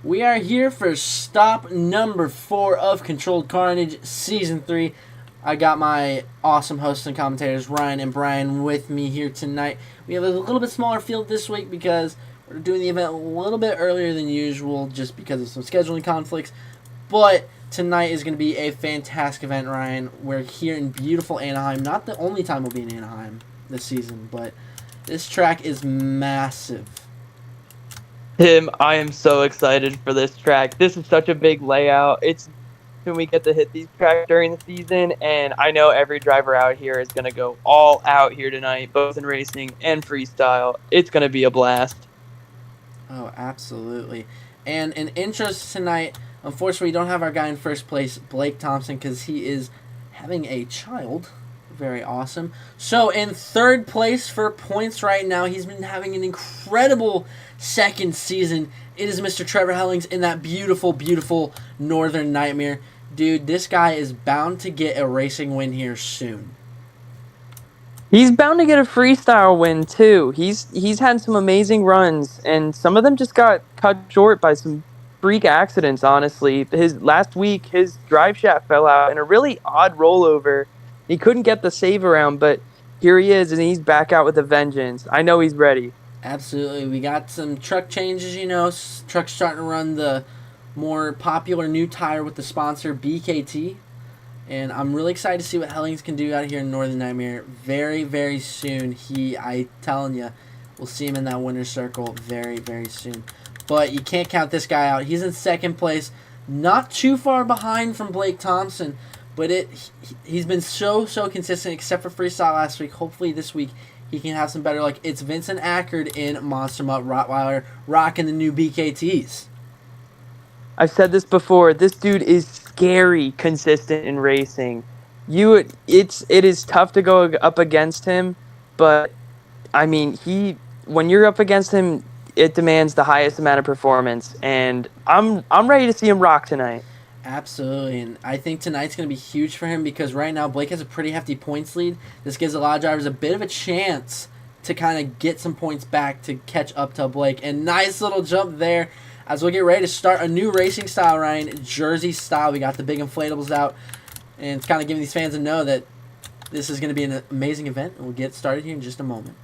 We are here for stop number 4 of Controlled Carnage Season 3. I got my awesome hosts and commentators, Ryan and Brian, with me here tonight. We have a little bit smaller field this week because we're doing the event a little bit earlier than usual just because of some scheduling conflicts. But tonight is going to be a fantastic event, Ryan. We're here in beautiful Anaheim. Not the only time we'll be in Anaheim this season, but this track is massive. Tim, I am so excited for this track. This is such a big layout. It's when we get to hit these tracks during the season, and I know every driver out here is going to go all out here tonight, both in racing and freestyle. It's going to be a blast. Oh, absolutely. And in interest tonight, unfortunately, we don't have our guy in first place, Blake Thompson, because he is having a child. Very awesome. So in third place for points right now, he's been having an incredible second season. It is Mr. Trevor Hellings in that beautiful, beautiful Northern Nightmare. Dude, this guy is bound to get a racing win here soon. He's bound to get a freestyle win too. He's had some amazing runs, and some of them just got cut short by some freak accidents. Honestly, his last week, his drive shaft fell out in a really odd rollover. He couldn't get the save around, but here he is, and he's back out with a vengeance. I know he's ready. Absolutely. We got some truck changes, Trucks starting to run the more popular new tire with the sponsor BKT. And I'm really excited to see what Hellings can do out here in Northern Nightmare very, very soon. I telling you, we'll see him in that winner's circle very, very soon. But you can't count this guy out. He's in second place, not too far behind from Blake Thompson. But he's been so consistent, except for freestyle last week. Hopefully this week he can have some better luck. It's Vincent Ackard in Monster Mutt Rottweiler rocking the new BKTs. I've said this before. This dude is scary consistent in racing. It is tough to go up against him, but I mean, he when you're up against him, it demands the highest amount of performance, and I'm ready to see him rock tonight. Absolutely, and I think tonight's going to be huge for him because right now Blake has a pretty hefty points lead. This gives a lot of drivers a bit of a chance to kind of get some points back to catch up to Blake. And nice little jump there as we'll get ready to start a new racing style, Ryan, Jersey style. We got the big inflatables out, and it's kind of giving these fans a know that this is going to be an amazing event, and we'll get started here in just a moment.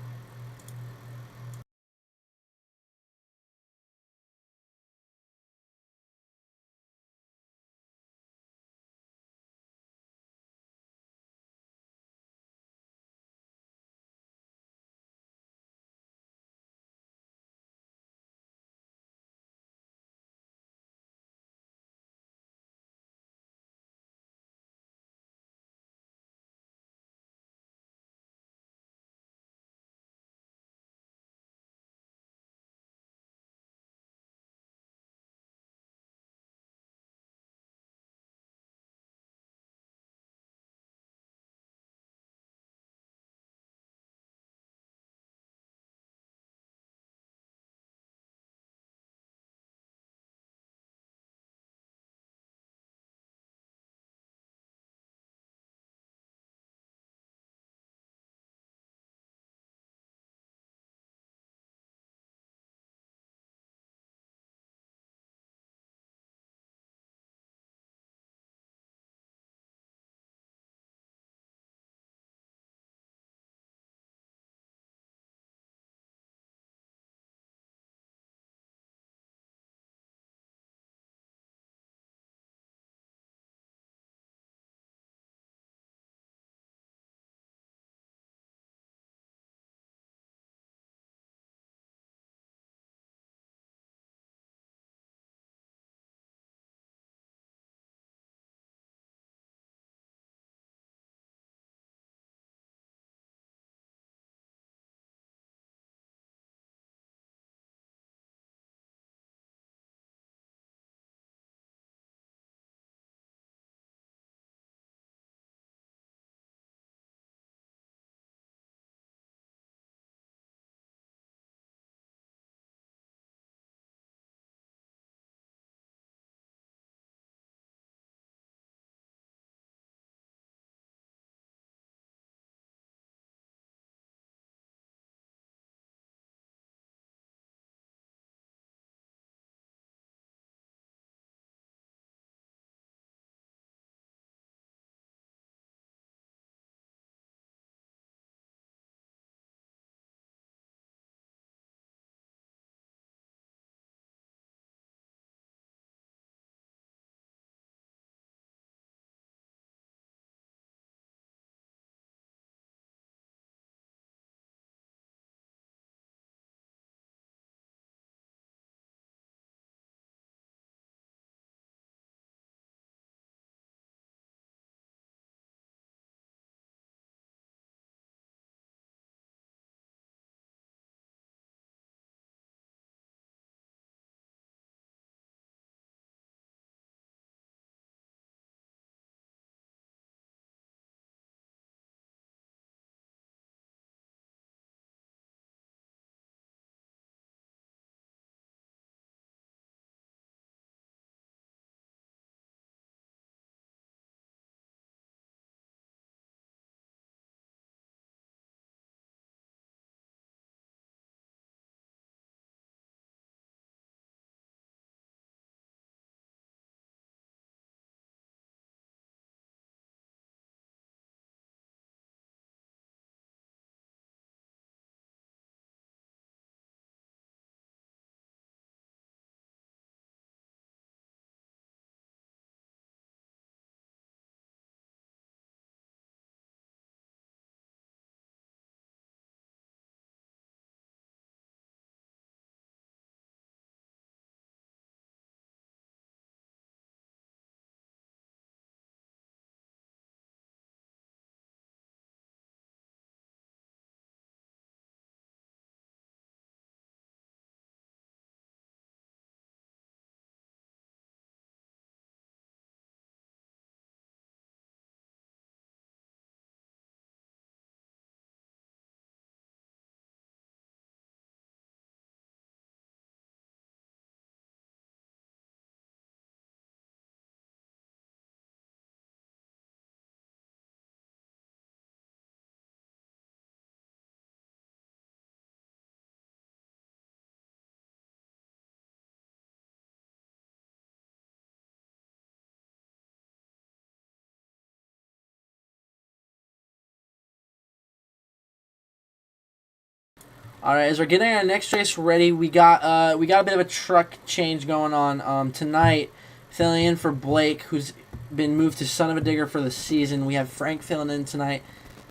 All right, as we're getting our next race ready, we got a bit of a truck change going on tonight. Filling in for Blake, who's been moved to Son of a Digger for the season. We have Frank filling in tonight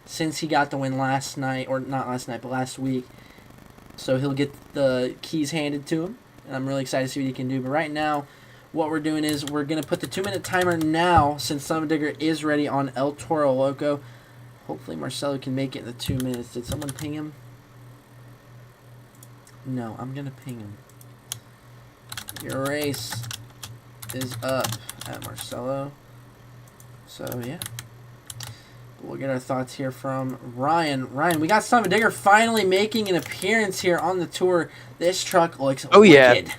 since he got the win last night, or not last night, but last week. So he'll get the keys handed to him, and I'm really excited to see what he can do. But right now, what we're doing is we're going to put the 2-minute timer now, since Son of a Digger is ready on El Toro Loco. Hopefully Marcelo can make it in the 2 minutes. Did someone ping him? No, I'm going to ping him. Your race is up at Marcelo. So, yeah. We'll get our thoughts here from Ryan. Ryan, we got Son of a Digger finally making an appearance here on the tour. This truck looks wicked. Yeah.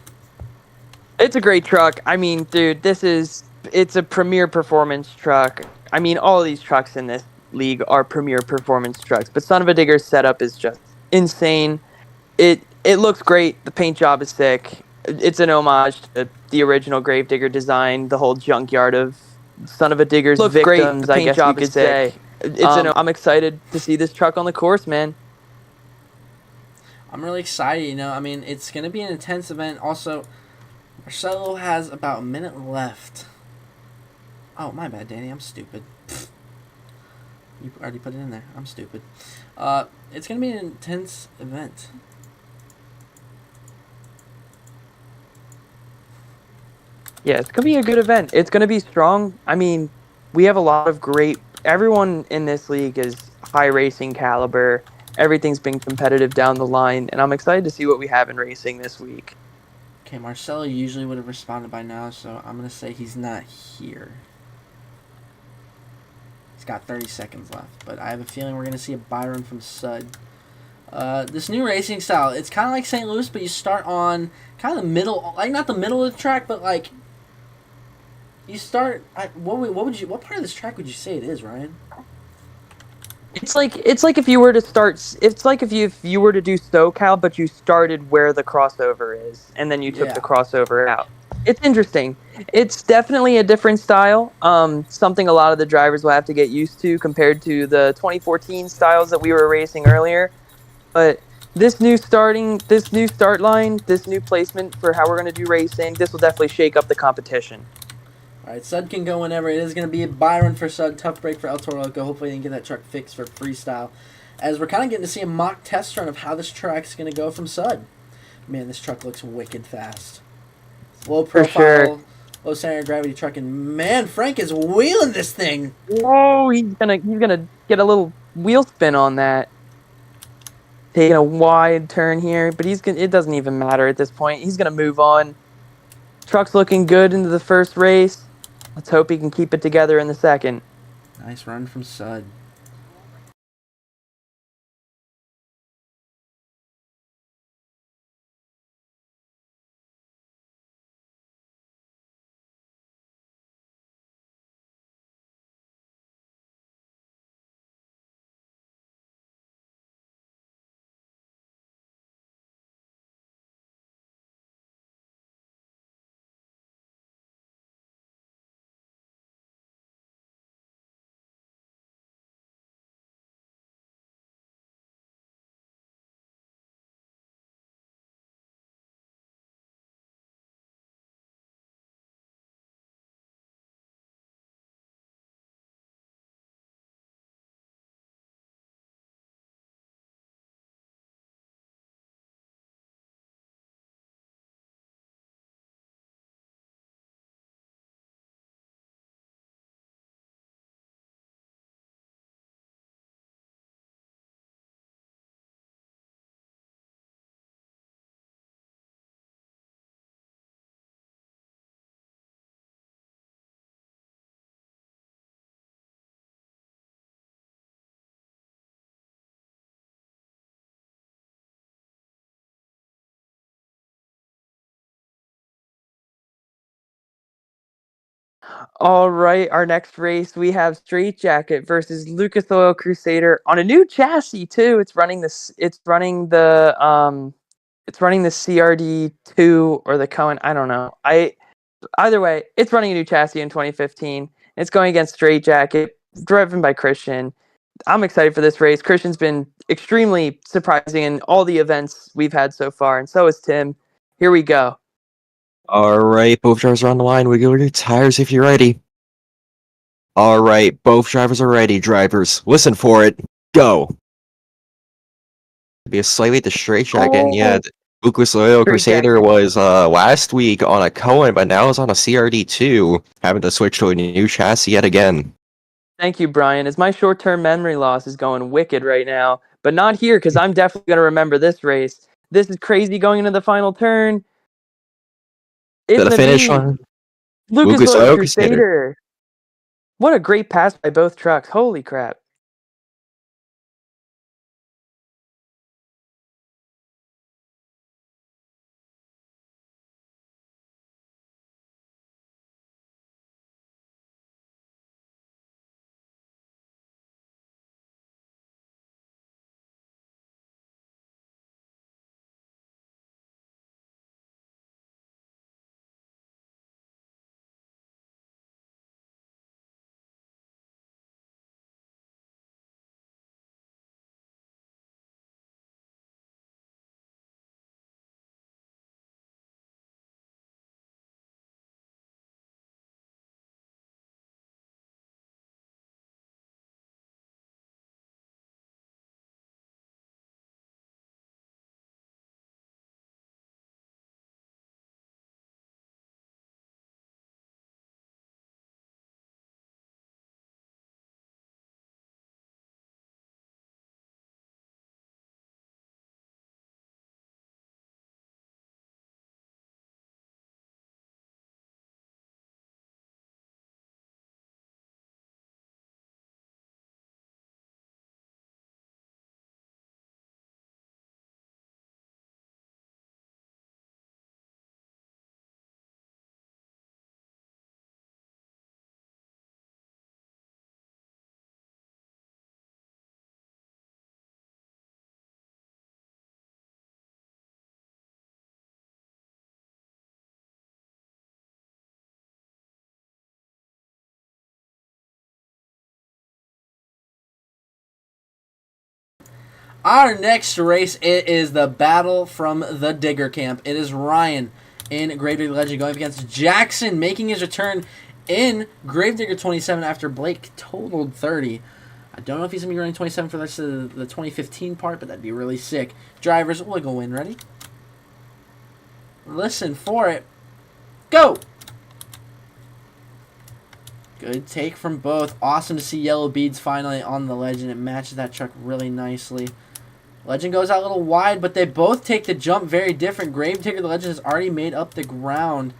It's a great truck. I mean, dude, it's a premier performance truck. I mean, all of these trucks in this league are premier performance trucks, but Son of a Digger's setup is just insane. It looks great. The paint job is sick. It's an homage to the original Gravedigger design, the whole junkyard of Son of a Digger's Looks victims, great. The I paint guess job you is could say. sick. I'm excited to see this truck on the course, man. I'm really excited, you know. I mean, it's going to be an intense event. Also, Marcelo has about a minute left. Oh, my bad, Danny. I'm stupid. You already put it in there. I'm stupid. It's going to be an intense event. Yeah, it's going to be a good event. It's going to be strong. I mean, we have a lot of great... Everyone in this league is high racing caliber. Everything's been competitive down the line, and I'm excited to see what we have in racing this week. Okay, Marcelo usually would have responded by now, so I'm going to say he's not here. He's got 30 seconds left, but I have a feeling we're going to see a buy run from Sud. This new racing style, it's kind of like St. Louis, but you start on kind of the middle, like not the middle of the track, but like you start. What part of this track would you say it is, Ryan? It's like if you were to start. It's like if you were to do SoCal, but you started where the crossover is, and then you took the crossover out. It's interesting. It's definitely a different style. Something a lot of the drivers will have to get used to compared to the 2014 styles that we were racing earlier. But this new start line, this new placement for how we're going to do racing, this will definitely shake up the competition. All right, Sud can go whenever. It is going to be a buy run for Sud. Tough break for El Toro Loco. Hopefully, they can get that truck fixed for freestyle. As we're kind of getting to see a mock test run of how this track's going to go from Sud. Man, this truck looks wicked fast. Low profile, low center of gravity truck, and man, Frank is wheeling this thing. Whoa, he's gonna get a little wheel spin on that. Taking a wide turn here, but it doesn't even matter at this point. He's gonna move on. Truck's looking good into the first race. Let's hope he can keep it together in the second. Nice run from Sud. All right, our next race we have Straight Jacket versus Lucas Oil Crusader on a new chassis too. It's running the CRD2 or the Cohen. I don't know. Either way, it's running a new chassis in 2015. It's going against Straight Jacket, driven by Christian. I'm excited for this race. Christian's been extremely surprising in all the events we've had so far, and so is Tim. Here we go. All right, both drivers are on the line. Wiggle your tires if you're ready. All right, both drivers are ready. Drivers, listen for it. Go. Be a slightly at the straight track, and yeah, Lucas Loyal Great Crusader was last week on a Cohen, but now is on a CRD2, having to switch to a new chassis yet again. Thank you, Brian. As my short-term memory loss is going wicked right now, but not here because I'm definitely going to remember this race. This is crazy going into the final turn. To In the the finish lead, line, Lucas Lucas Oil Oil Crusader. Crusader. What a great pass by both trucks. Holy crap. Our next race, it is the battle from the Digger camp. It is Ryan in Gravedigger Legend going up against Jackson, making his return in Gravedigger 27 after Blake totaled 30. I don't know if he's going to be running 27 for the rest of the 2015 part, but that'd be really sick. Drivers, wiggle in. Ready? Listen for it. Go! Good take from both. Awesome to see Yellow Beads finally on the Legend. It matches that truck really nicely. Legend goes out a little wide, but they both take the jump very different. Gravedigger, the Legend, has already made up the ground.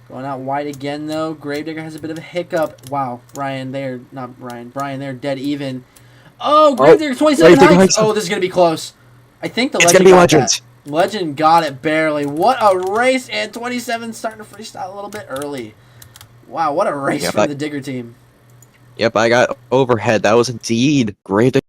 Going out wide again, though. Gravedigger has a bit of a hiccup. Wow, Brian, they're dead even. Oh, Gravedigger 27 heights. Oh, this is going to be close. I think the Legend got that. Legend got it barely. What a race, and 27 starting to freestyle a little bit early. Wow, what a race from the Digger team. Yep, I got overhead. That was indeed great.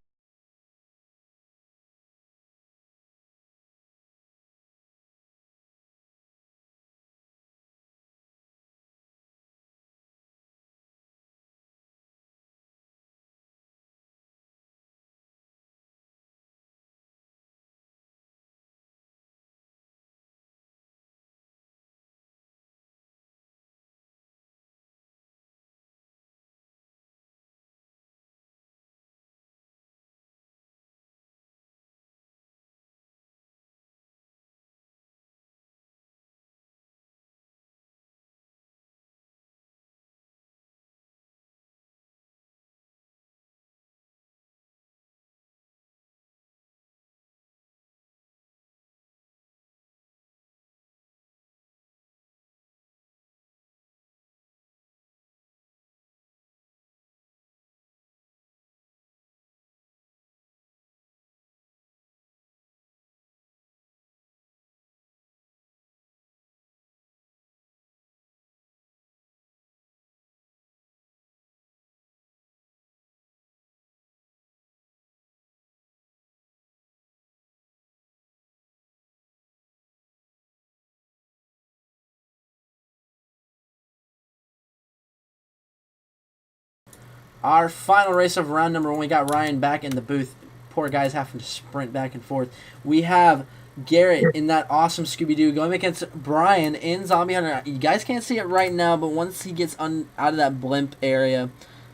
Our final race of round number 1, we got Ryan back in the booth. Poor guy's having to sprint back and forth. We have Garrett in that awesome Scooby-Doo going against Brian in Zombie Hunter. You guys can't see it right now, but once he gets out of that blimp area,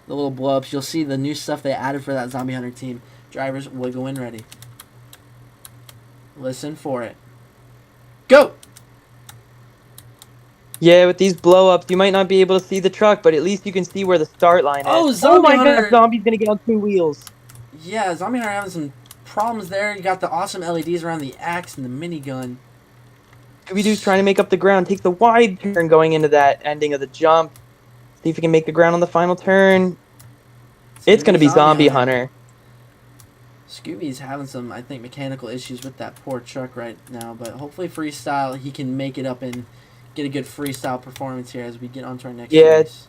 the little blow-ups, you'll see the new stuff they added for that Zombie Hunter team. Drivers, wiggle when ready. Listen for it. Go! Yeah, with these blow-ups, you might not be able to see the truck, but at least you can see where the start line is. Oh, Zombie my Hunter! God, Zombie's gonna get on 2 wheels. Yeah, Zombie Hunter having some problems there. You got the awesome LEDs around the axe and the minigun. Scooby-Doo's trying to make up the ground, take the wide turn going into that ending of the jump. See if he can make the ground on the final turn. It's gonna be Zombie Hunter. Scooby's having some, I think, mechanical issues with that poor truck right now, but hopefully freestyle, he can make it up and get a good freestyle performance here as we get on to our next race.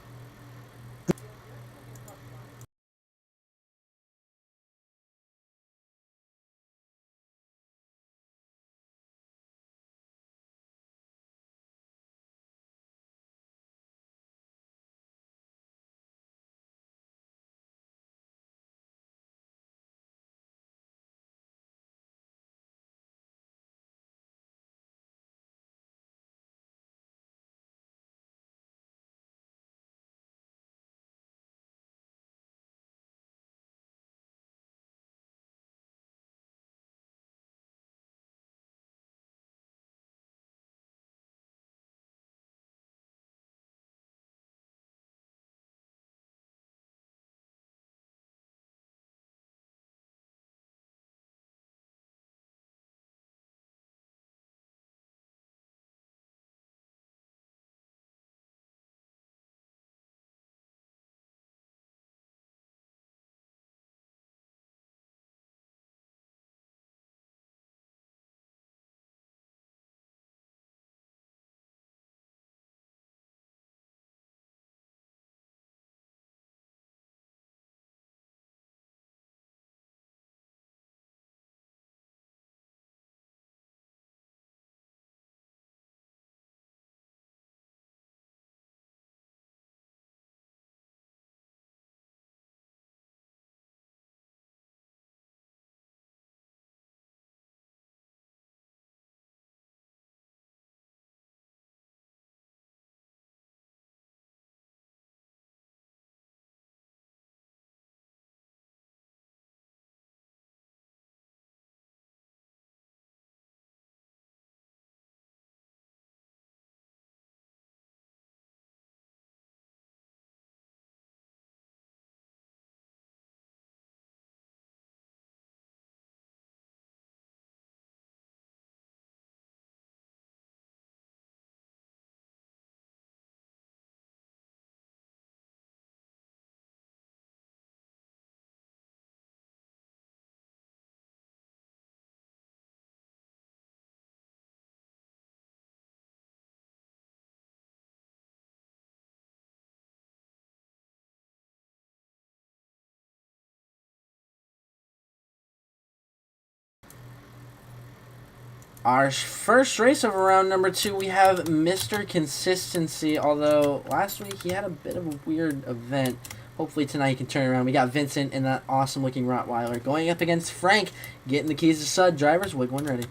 Our first race of round number 2, we have Mr. Consistency, although last week he had a bit of a weird event. Hopefully tonight he can turn around. We got Vincent and that awesome looking Rottweiler going up against Frank, getting the keys to Sud. Drivers, wiggle when ready.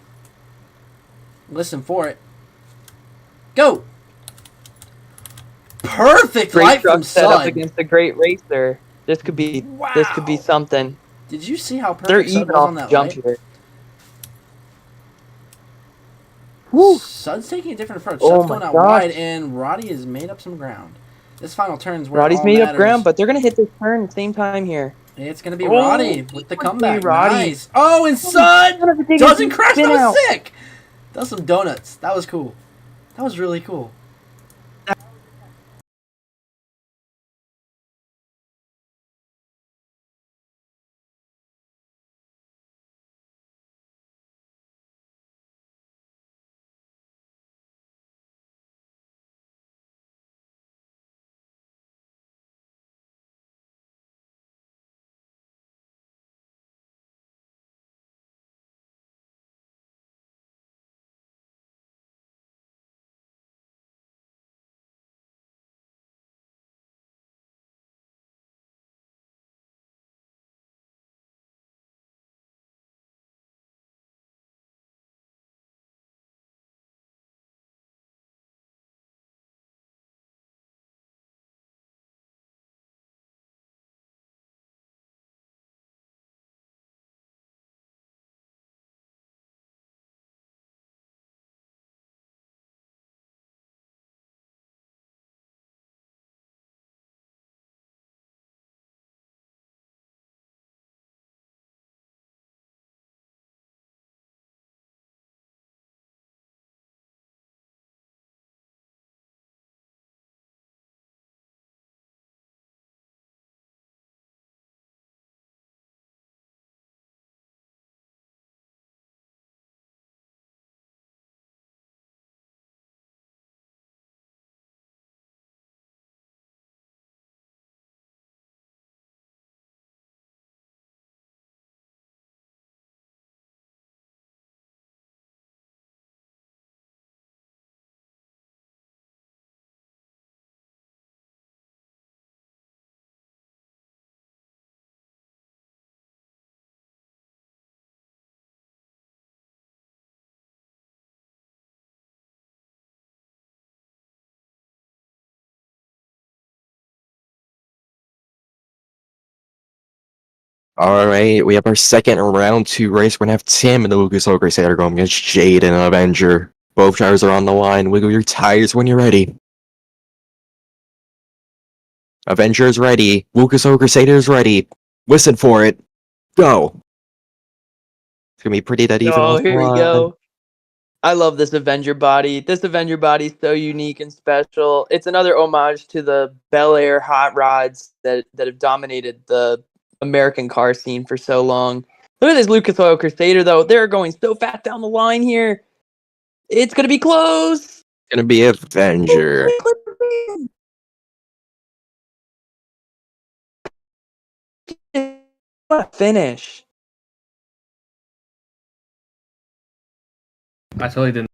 Listen for it. Go! Perfect Great light truck from set up Sud. against a great racer. This could be something. Did you see how They're perfect Sud even was off on the that jump light? here. Woo! Sud's taking a different approach. Oh Sud's going my out gosh. wide, and Roddy has made up some ground. This final turn is where Roddy's it all made matters. up ground, but they're gonna hit this turn at the same time here. It's going to be Roddy with the comeback. Roddy. Nice. Oh, and Sud doesn't crash. That was out. sick. That was some donuts. That was cool. That was really cool. All right, we have our second round 2 race. We're gonna have Tim and the Lucas Oil Crusader going against Jade and Avenger. Both drivers are on the line. Wiggle your tires when you're ready. Avenger is ready. Lucas Oil Crusader is ready. Listen for it. Go. It's gonna be pretty dead even. Oh, Off the here we line. go. I love this Avenger body. This Avenger body is so unique and special. It's another homage to the Bel Air hot rods that have dominated the American car scene for so long. Look at this Lucas Oil Crusader, though. They're going so fast down the line here. It's going to be close. It's gonna be Avenger. What a finish. I totally didn't.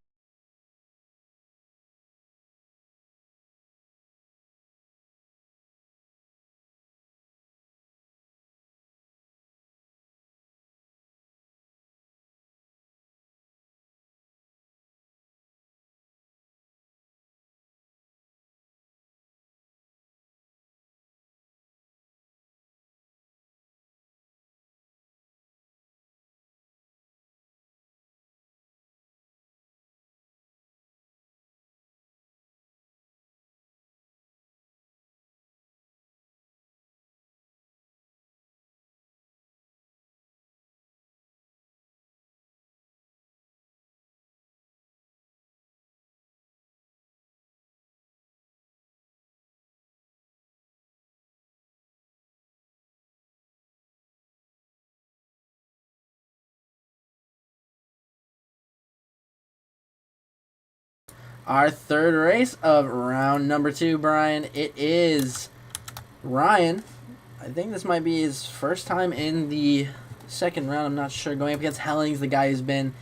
Our third race of round number 2, Brian. It is Ryan. I think this might be his first time in the second round. I'm not sure. Going up against Hellings, the guy who's been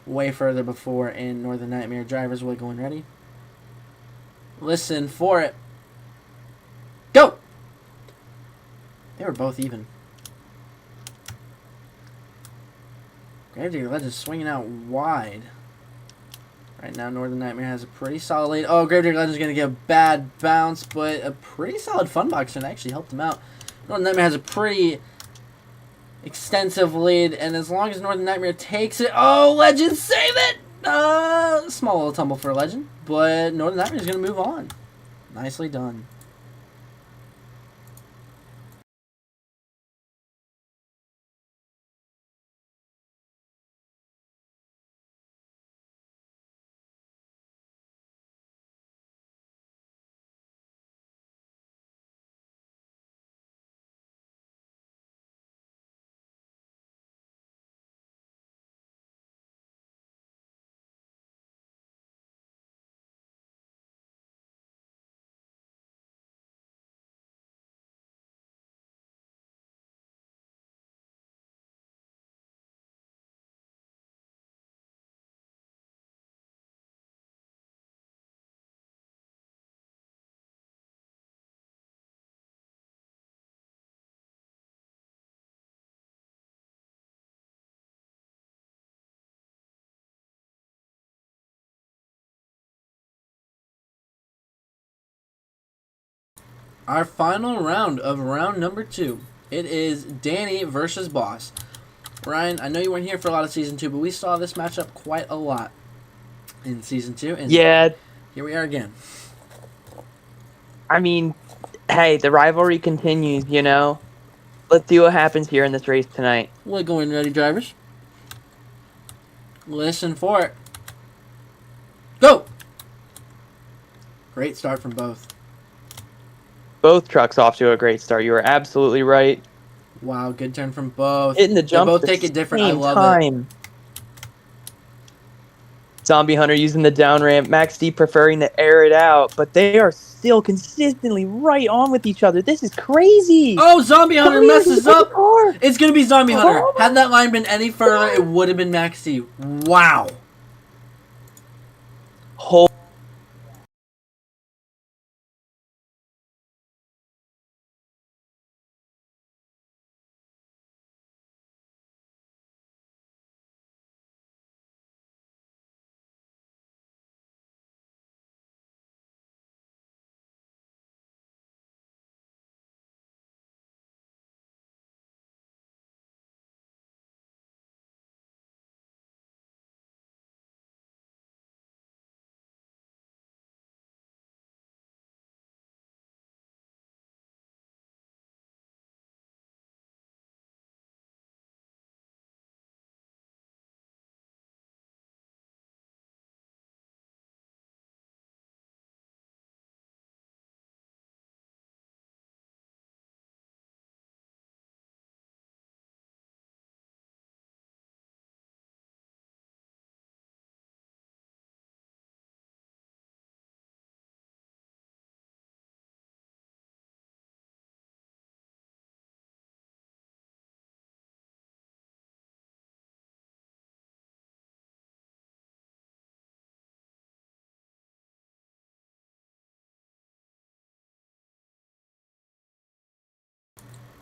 way further before in Northern Nightmare. Drivers, wiggle and ready. Listen for it. Go! They were both even. Gravedigger Legend swinging out wide. Right now, Northern Nightmare has a pretty solid lead. Oh, Gravedigger Legend's going to get a bad bounce, but a pretty solid fun box and actually helped him out. Northern Nightmare has a pretty extensive lead, and as long as Northern Nightmare takes it... Oh, Legend, save it! Small little tumble for Legend, but Northern Nightmare is going to move on. Nicely done. Our final round of round number 2. It is Danny versus Boss. Ryan, I know you weren't here for a lot of Season 2, but we saw this matchup quite a lot in Season 2. And Yeah, here we are again. I mean, hey, the rivalry continues, you know? Let's see what happens here in this race tonight. Wiggle and ready, drivers. Listen for it. Go! Great start from both. Both trucks off to a great start. You are absolutely right. Wow, good turn from both. Hitting the jump They at both take the it different. I same love time. Zombie Hunter using the down ramp. Max D preferring to air it out, but they are still consistently right on with each other. This is crazy. Oh, Zombie Hunter messes up. Car. It's going to be Zombie Hunter. Oh Had that line been any further, it would have been Max D. Wow. Whole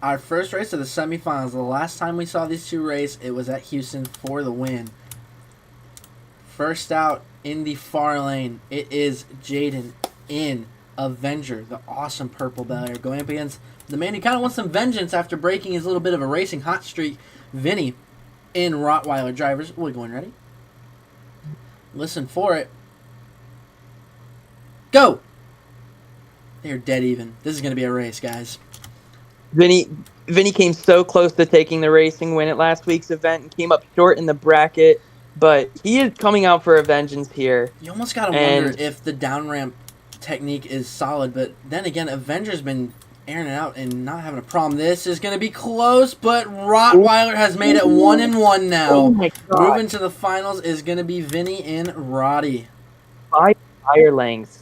our first race of the semifinals. The last time we saw these two race, it was at Houston for the win. First out in the far lane, it is Jaden in Avenger, the awesome purple barrier, going up against the man who kind of wants some vengeance after breaking his little bit of a racing hot streak, Vinny, in Rottweiler. Drivers, we're going ready. Listen for it. Go! They're dead even. This is going to be a race, guys. Vinny came so close to taking the racing win at last week's event and came up short in the bracket, but he is coming out for a vengeance here. You almost got to wonder if the down ramp technique is solid, but then again, Avenger's been airing it out and not having a problem. This is going to be close, but Rottweiler has made it 1-1 now. Oh my God. Moving to the finals is going to be Vinny and Roddy. 5 tire lengths.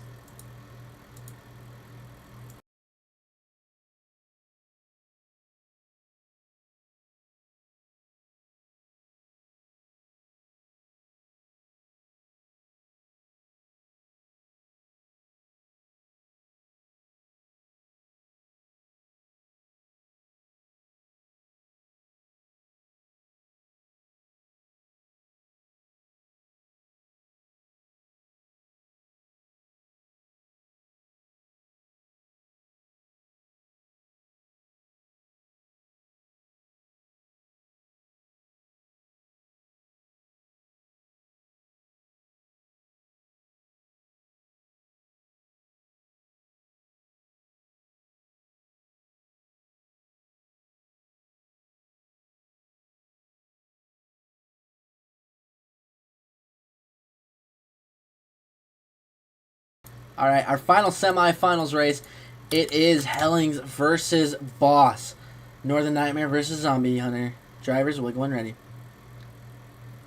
All right, our final semifinals race, it is Hellings versus Boss. Northern Nightmare versus Zombie Hunter. Drivers, wiggle and ready.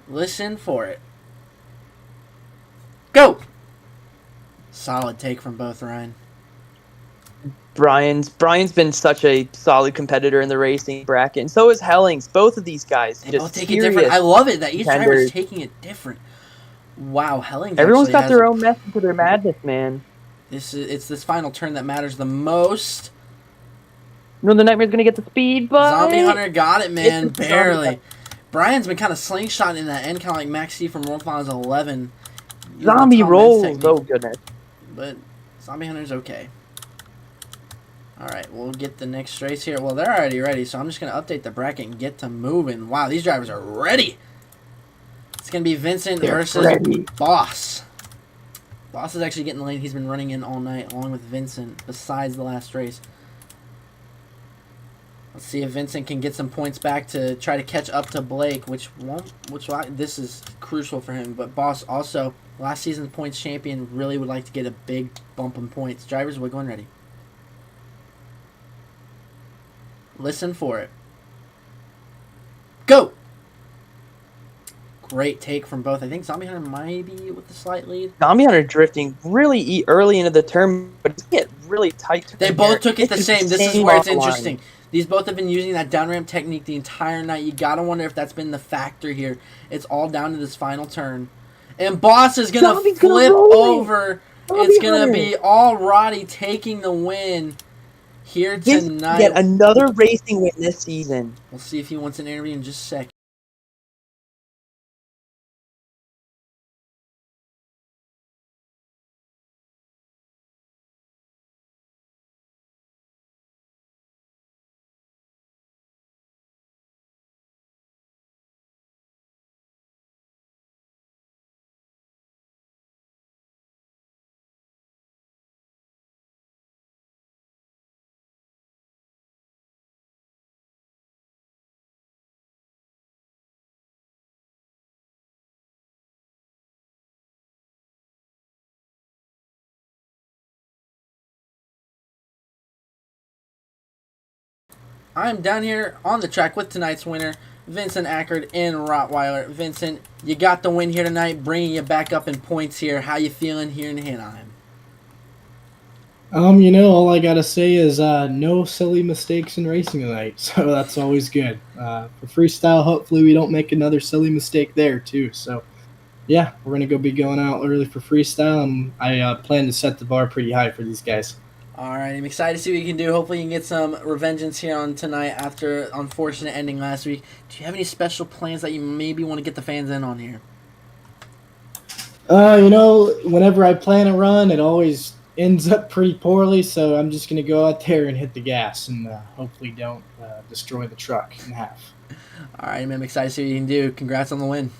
Listen for it. Go! Solid take from both, Ryan. Brian's been such a solid competitor in the racing bracket, and so is Hellings. Both of these guys. They both take it different. I love it that each driver is taking it different. Wow, Hellings. Everyone's got their own method to their madness, man. It's this final turn that matters the most. No, the Nightmare's gonna get the speed, but Zombie Hunter got it, man, barely. Brian's been kind of slingshotting in that end, kind of like Max C from World Finals 11. Zombie rolls, oh goodness. But Zombie Hunter's okay. All right, we'll get the next race here. Well, they're already ready, so I'm just gonna update the bracket and get to moving. Wow, these drivers are ready. It's going to be Vincent versus Boss. Boss is actually getting the lane he's been running in all night, along with Vincent, besides the last race. Let's see if Vincent can get some points back to try to catch up to Blake, this is crucial for him. But Boss also, last season's points champion, really would like to get a big bump in points. Drivers, we're going ready. Listen for it. Go! Great take from both. I think Zombie Hunter might be with the slight lead. Zombie Hunter drifting really early into the turn, but it's get really tight. They both took it the same. This is where it's interesting. These both have been using that down ramp technique the entire night. You gotta wonder if that's been the factor here. It's all down to this final turn. And Boss is gonna flip over. It's gonna be all Roddy taking the win here tonight. Get another racing win this season. We'll see if he wants an interview in just a second. I'm down here on the track with tonight's winner, Vincent Ackard in Rottweiler. Vincent, you got the win here tonight, bringing you back up in points here. How you feeling here in Anaheim? All I gotta say is no silly mistakes in racing tonight, so that's always good. For freestyle, hopefully we don't make another silly mistake there too. So, yeah, we're gonna be going out early for freestyle, and I plan to set the bar pretty high for these guys. All right, I'm excited to see what you can do. Hopefully, you can get some revengeance here on tonight after unfortunate ending last week. Do you have any special plans that you maybe want to get the fans in on here? Whenever I plan a run, it always ends up pretty poorly. So I'm just gonna go out there and hit the gas and hopefully don't destroy the truck in half. All right, man, I'm excited to see what you can do. Congrats on the win.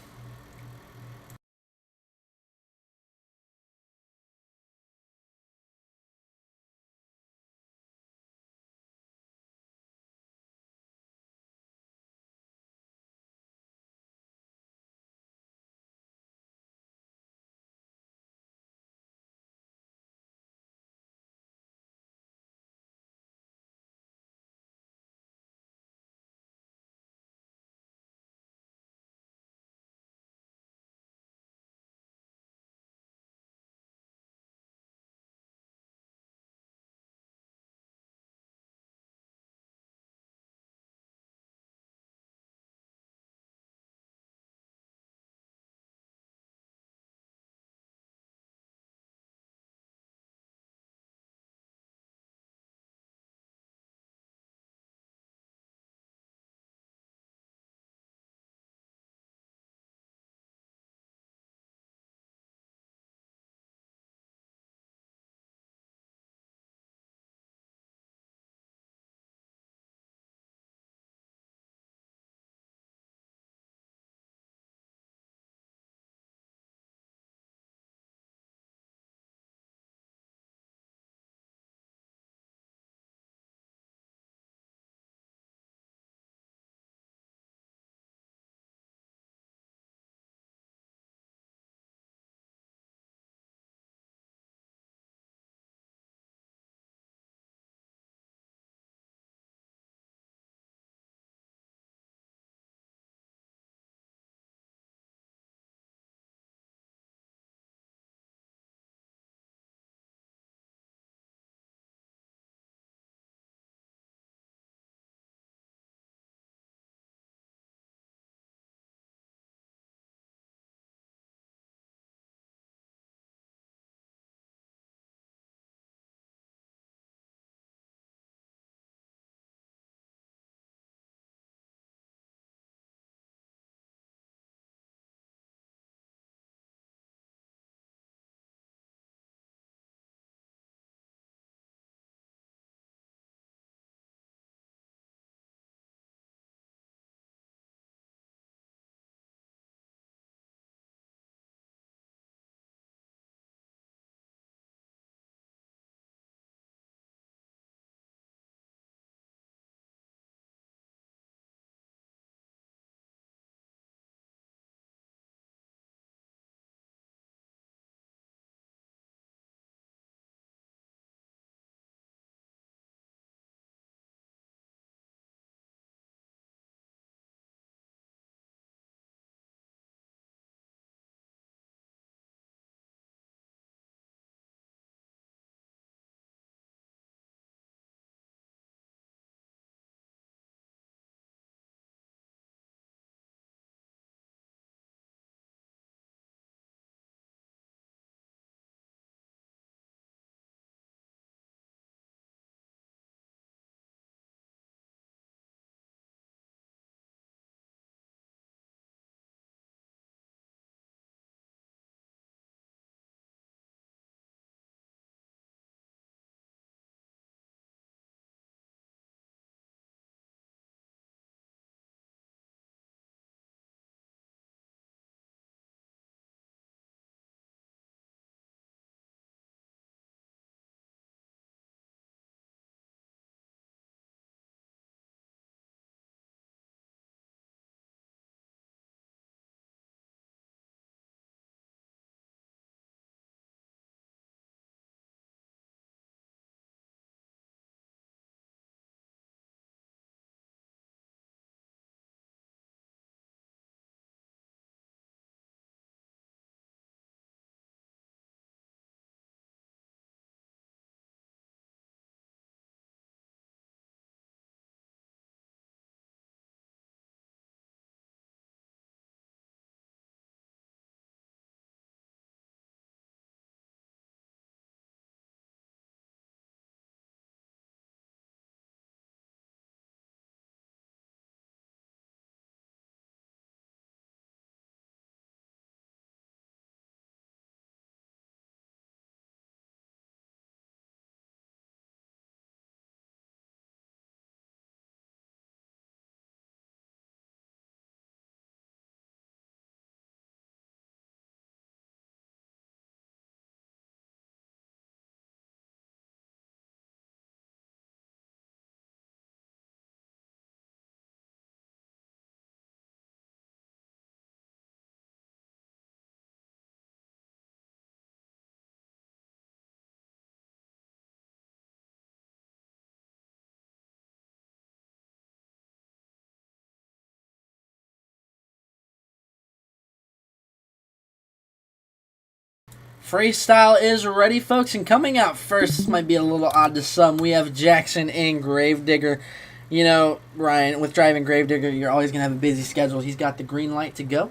Freestyle is ready, folks, and coming out first, this might be a little odd to some, we have Jackson and Gravedigger. You know, Ryan, with driving Gravedigger, you're always going to have a busy schedule. He's got the green light to go.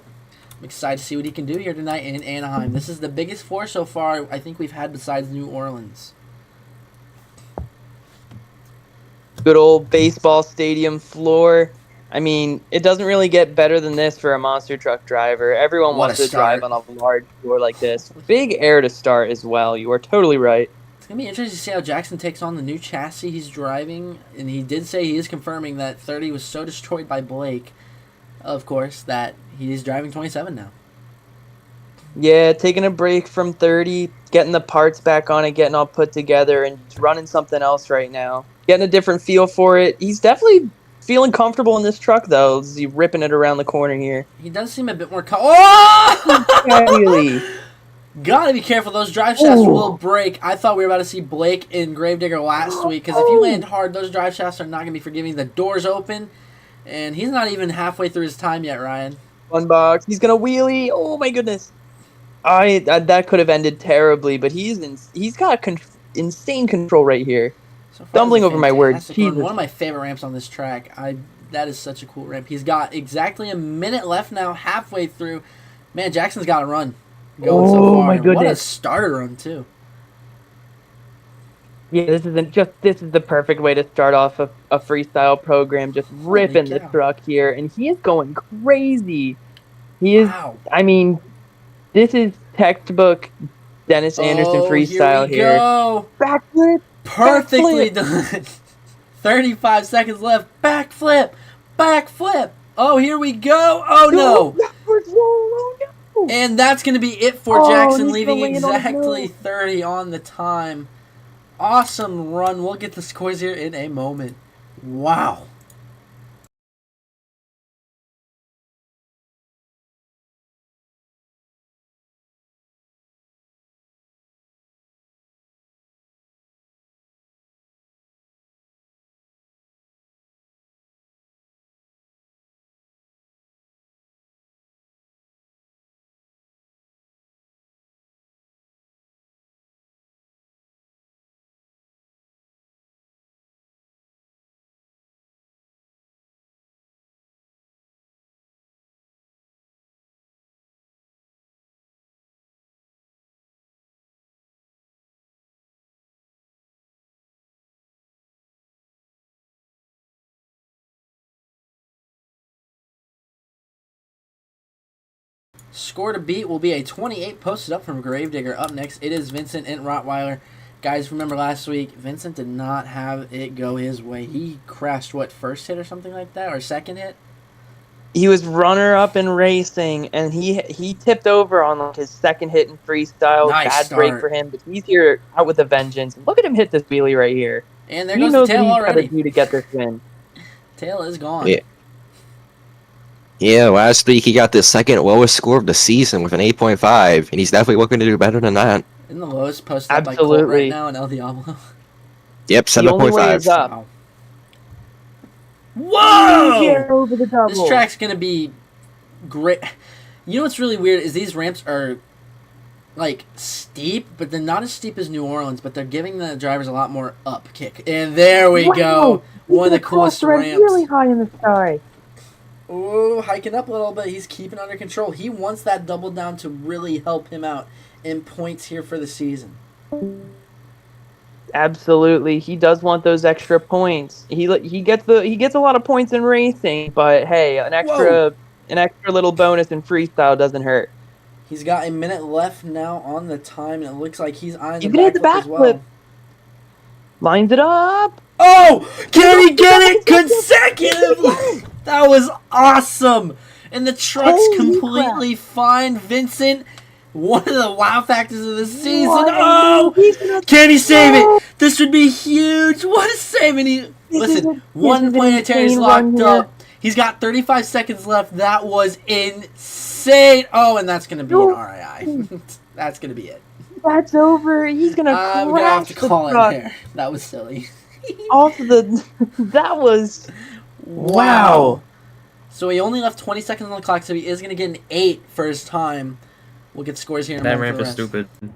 I'm excited to see what he can do here tonight in Anaheim. This is the biggest four so far I think we've had besides New Orleans. Good old baseball stadium floor. I mean, it doesn't really get better than this for a monster truck driver. Everyone What wants a to drive start. on a large floor like this. Big air to start as well. You are totally right. It's going to be interesting to see how Jackson takes on the new chassis he's driving. And he did say he is confirming that 30 was so destroyed by Blake, of course, that he's driving 27 now. Yeah, taking a break from 30, getting the parts back on it, getting all put together, and just running something else right now. Getting a different feel for it. He's definitely feeling comfortable in this truck, though. He's ripping it around the corner here. He does seem a bit more... Oh! Really? Gotta be careful. Those drive shafts will break. I thought we were about to see Blake and Gravedigger last week, because if you land hard, those drive shafts are not going to be forgiving. The door's open, and he's not even halfway through his time yet, Ryan. One box. He's going to wheelie. Oh, my goodness. That could have ended terribly, but he's got insane control right here. So far, Stumbling over my words. fantastic run. Jesus. One of my favorite ramps on this track. That is such a cool ramp. He's got exactly a minute left now, halfway through. Man, Jackson's got to run. Going so far. My goodness. What a starter run, too. Yeah, this is the perfect way to start off a freestyle program. Just ripping the cow. truck here, and he is going crazy. He is. Wow. I mean, this is textbook Dennis Anderson freestyle here. Go. Backflip. Perfectly Backflip. done. 35 seconds left. Backflip. Backflip. Oh, here we go. Oh, no. Backwards roll. Oh, no. And that's going to be it for Jackson, he's leaving going on exactly the 30 on the time. Awesome run. We'll get the scores here in a moment. Wow. Score to beat will be a 28 posted up from Gravedigger. Up next, it is Vincent and Rottweiler. Guys, remember last week, Vincent did not have it go his way. He crashed, first hit or something like that? Or second hit? He was runner-up in racing, and he tipped over on his second hit in freestyle. Nice Bad start. break for him, but he's here out with a vengeance. Look at him hit this wheelie right here. And there He goes knows the tail what he's got to already. do to get this win. Tail is gone. Yeah. Yeah, last week he got the second lowest score of the season with an 8.5, and he's definitely looking to do better than that. In the lowest posted up by Colt Absolutely. right now in El Diablo. Yep, The only way 7.5. is up. Wow. Whoa! Yeah, over the double. This track's going to be great. You know what's really weird is these ramps are, like, steep, but they're not as steep as New Orleans, but they're giving the drivers a lot more up kick. And there we go. One of the coolest ramps. Really high in the sky. Ooh, hiking up a little bit. He's keeping under control. He wants that double down to really help him out in points here for the season. Absolutely, he does want those extra points. He gets a lot of points in racing, but hey, an extra little bonus in freestyle doesn't hurt. He's got a minute left now on the time, and it looks like he's eyeing the He's gonna hit the backflip as well. backflip. Lines it up. Oh! Can he get it consecutively? That was awesome! And the truck's Holy completely fine. Vincent, one of the wow factors of the season. What? Oh! He's gonna- Can he save it? This would be huge. What a save! And he, listen, one is an planetary's insane run locked here. up. He's got 35 seconds left. That was insane. Oh, and that's going to be an RII. That's going to be it. That's over. He's gonna I'm crash gonna have to the call it truck. there. That was silly. Off the. That was. Wow. So he only left 20 seconds on the clock, so he is gonna get an 8 for his time. We'll get scores here in a That moment ramp for the is rest. stupid.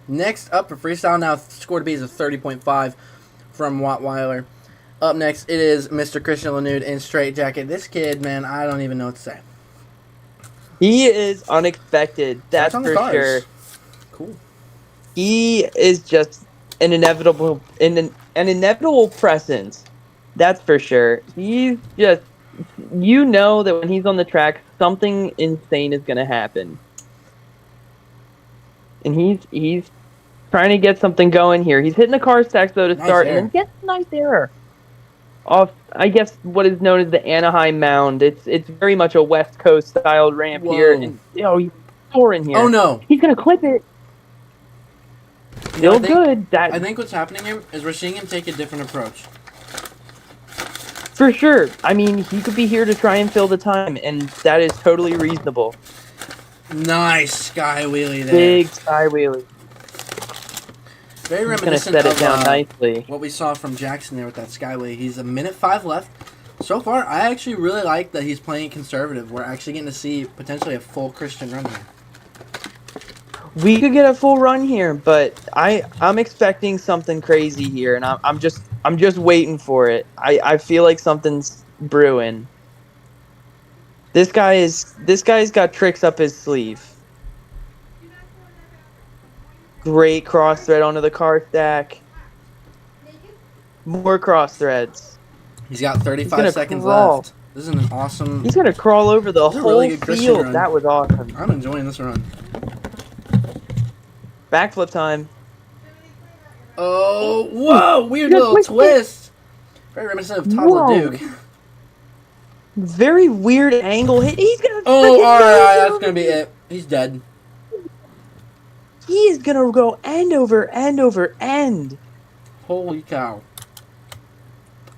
Next up for freestyle now, score to be is a 30.5 from Wattweiler. Up next, it is Mr. Christian Lanude in straight jacket. This kid, man, I don't even know what to say. He is unexpected, Starts that's on the for cars. sure. Cool. He is just an inevitable presence. That's for sure. He's just, you know that when he's on the track, something insane is going to happen. And he's trying to get something going here. He's hitting the car stacks though to Nice start, air. and then gets a nice error off. I guess what is known as the Anaheim Mound. It's very much a West Coast styled ramp here, Whoa. and he's soaring here. Oh, no. He's gonna clip it. You know, Still good. I think what's happening here is we're seeing him take a different approach. For sure. I mean, he could be here to try and fill the time, and that is totally reasonable. Nice sky wheelie there. Big sky wheelie. Very He's gonna reminiscent set it of down nicely. what we saw from Jackson there with that sky wheelie. He's a minute 5 left. So far, I actually really like that he's playing conservative. We're actually getting to see potentially a full Christian run here. We could get a full run here, but I'm expecting something crazy here, and I'm just waiting for it. I feel like something's brewing. This guy's got tricks up his sleeve. Great cross thread onto the car stack. More cross threads. He's got 35 gonna seconds crawl. left. This is an awesome... He's gonna crawl over the This is a whole really good Christian field. run. That was awesome. I'm enjoying this run. Backflip time. Oh, whoa! Weird Good little twist. twist. Very reminiscent of Todd Whoa. LeDuc. Very weird angle hit. He's gonna. Oh, freaking alright, go that's over gonna be here. it. He's dead. He is gonna go end over end over end. Holy cow.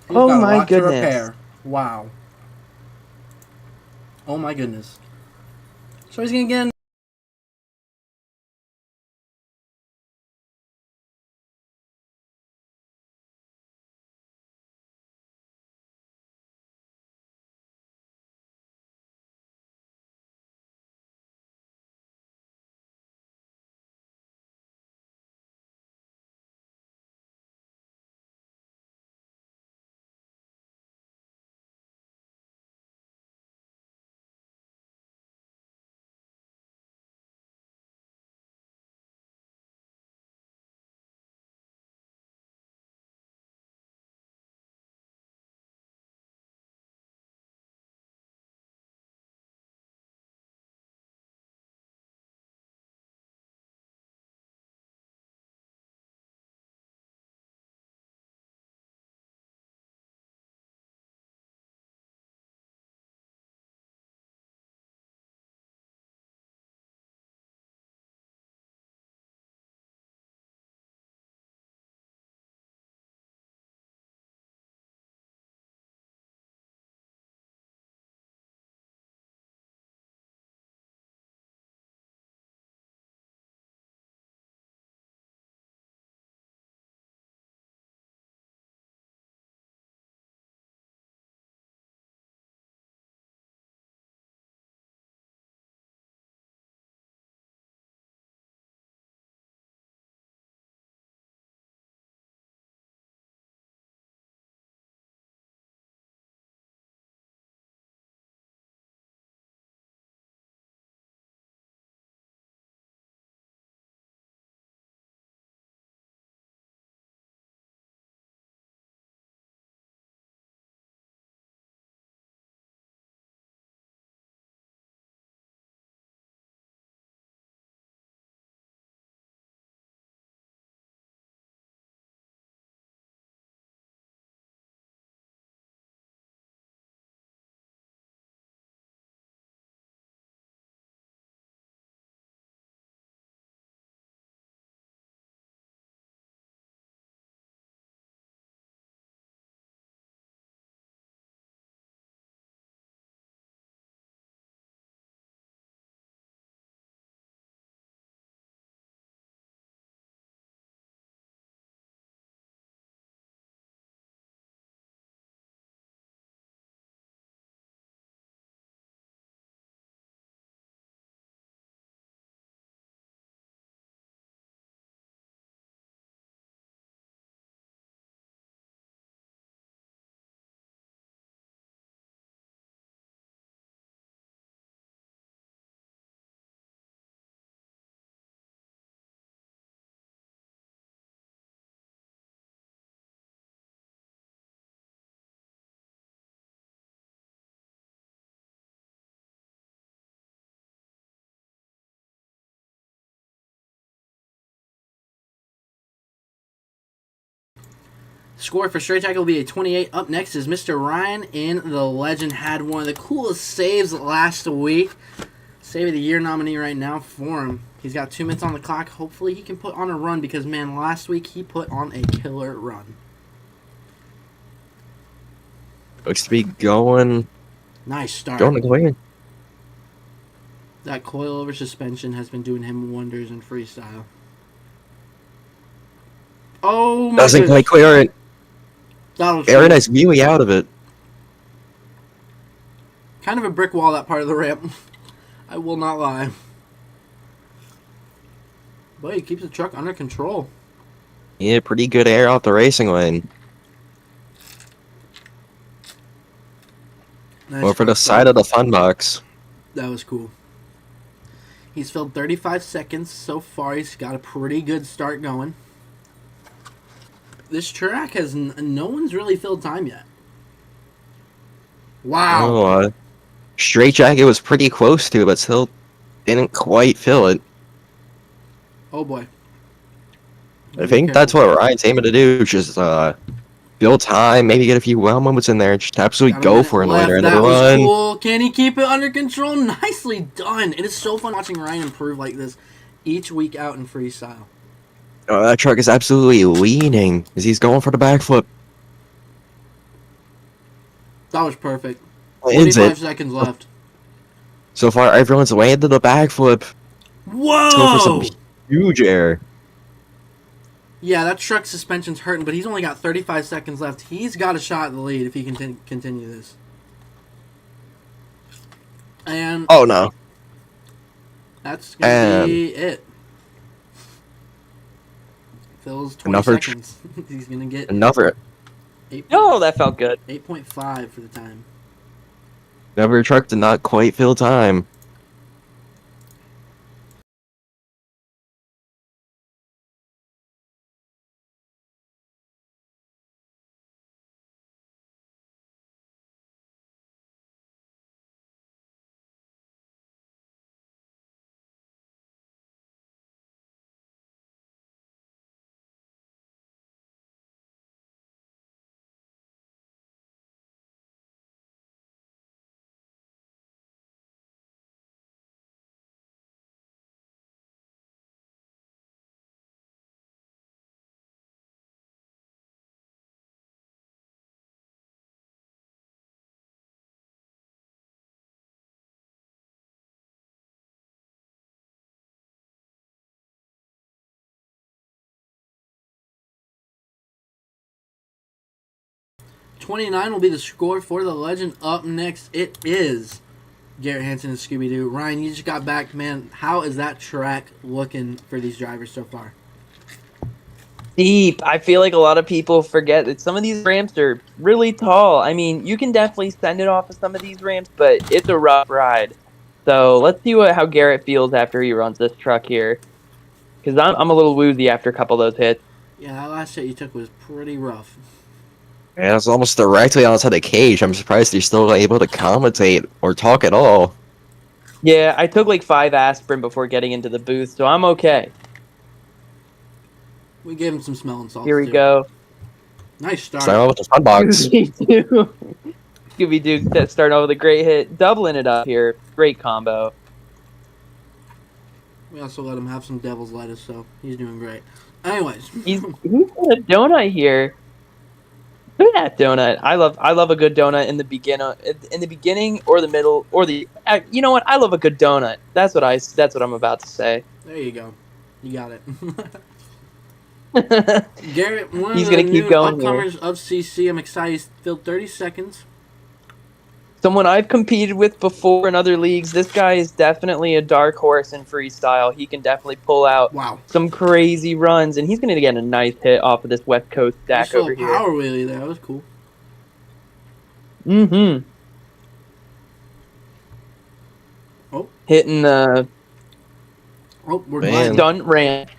He's Oh got a my lot to goodness. repair. Wow. Oh my goodness. So he's gonna get Score for Straight Jacket will be a 28. Up next is Mr. Ryan in the Legend. Had one of the coolest saves last week. Save of the Year nominee right now for him. He's got 2 minutes on the clock. Hopefully he can put on a run because, man, last week he put on a killer run. Looks to be going Nice start. going clean. That coilover suspension has been doing him wonders in freestyle. Oh my Doesn't goodness. quite clear it. That was Very cool. nice wheelie out of it. Kind of a brick wall, that part of the ramp. I will not lie. But he keeps the truck under control. Yeah, pretty good air off the racing lane. Nice Over the truck side start. of the fun box. That was cool. He's filled 35 seconds so far. He's got a pretty good start going. This track has no one's really filled time yet. Wow. Oh, Straight Jacket was pretty close to, but still didn't quite fill it. Oh boy. I think that's what Ryan's aiming to do. Just build time, maybe get a few well moments in there, just absolutely Got a go minute for it in the left. later end of That the was run. cool. Can he keep it under control? Nicely done. It is so fun watching Ryan improve like this each week out in freestyle. Oh, that truck is absolutely leaning as he's going for the backflip. That was perfect. Lands 45 it. seconds left. So far, everyone's landed the backflip. Let's go for Whoa! some huge air. Yeah, that truck suspension's hurting, but he's only got 35 seconds left. He's got a shot at the lead if he can continue this. And Oh no. that's going to And- be it. Phil's 20 Another seconds. He's going to get Another 8, Oh, that felt good. 8.5 for the time. truck did not quite fill time. $29 will be the score for the Legend. Up next, it is Garrett Hansen and Scooby-Doo. Ryan, you just got back, man. How is that track looking for these drivers so far? Deep. I feel like a lot of people forget that some of these ramps are really tall. I mean, you can definitely send it off of some of these ramps, but it's a rough ride. So let's see how Garrett feels after he runs this truck here. Because I'm a little woozy after a couple of those hits. Yeah, that last hit you took was pretty rough. Yeah, it's almost directly outside the cage. I'm surprised you're still able to commentate or talk at all. Yeah, I took like 5 aspirin before getting into the booth, so I'm okay. We gave him some smelling salts. Here we too. go. Nice start. Start out with the fun box. Scooby-Doo. Scooby-Doo starting off with a great hit. Doubling it up here. Great combo. We also let him have some devil's lettuce, so he's doing great. Anyways. He's got a donut here. Look at that donut. I love a good donut in the beginning or the middle or the. You know what? I love a good donut. That's what I'm about to say. There you go. You got it. He's Garrett, one He's of gonna the keep new going here. upcomers of CC. I'm excited. He's filled 30 seconds. Someone I've competed with before in other leagues. This guy is definitely a dark horse in freestyle. He can definitely pull out Wow. some crazy runs, and he's going to get a nice hit off of this West Coast stack Nice little over here. power wheelie there. That was cool. Mm-hmm. Oh. Hitting the Oh, we're Man. gliding. stunt ramp.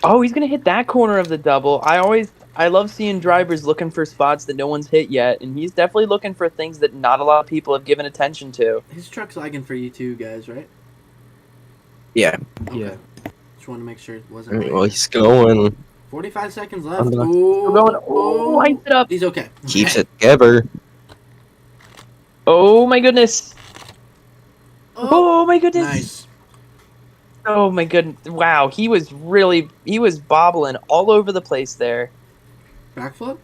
Oh, he's going to hit that corner of the double. I love seeing drivers looking for spots that no one's hit yet, and he's definitely looking for things that not a lot of people have given attention to. His truck's lagging for you too, guys, right? Yeah. Okay. Yeah. Just want to make sure it wasn't. Well, he's going 45 seconds left. I'm done. Ooh, We're going. Oh, lights it up. He's okay. Keeps Okay. it together. Oh my goodness. Oh my goodness. Nice. Oh my goodness. Wow, he was bobbling all over the place there. Backflip.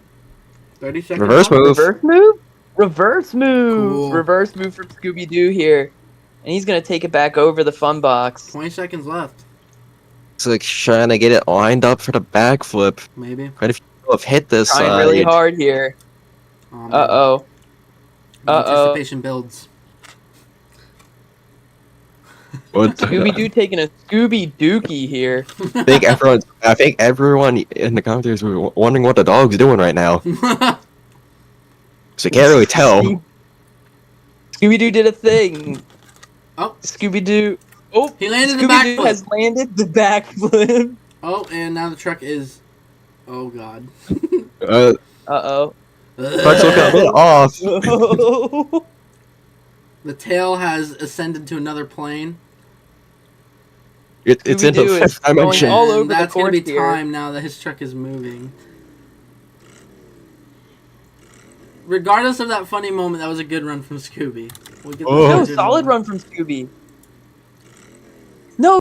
30 seconds. Reverse left. move. Reverse move? Reverse move. Cool. Reverse move from Scooby-Doo here. And he's going to take it back over the fun box. 20 seconds left. It's like trying to get it lined up for the backflip. Maybe. Quite a few people have hit this. Trying really hard here. Oh, man. Uh-oh. The Uh-oh. Anticipation builds. What? Scooby-Doo taking a Scooby-Dookie here. I think everyone in the commentaries were wondering what the dog's doing right now. So you can't really tell. Scooby-Doo did a thing. Oh. Scooby-Doo. Oh, He landed the Scooby-Doo backflip. has landed the backflip. Oh, and now the truck is... Oh, God. Uh-oh. Truck's looking a bit off. The tail has ascended to another plane. It's in the Scooby-Doo is fifth dimension. all And over the that's going to be course here. time now that his truck is moving. Regardless of that funny moment, that was a good run from Scooby. We'll give Oh. No, a good solid run from Scooby. No.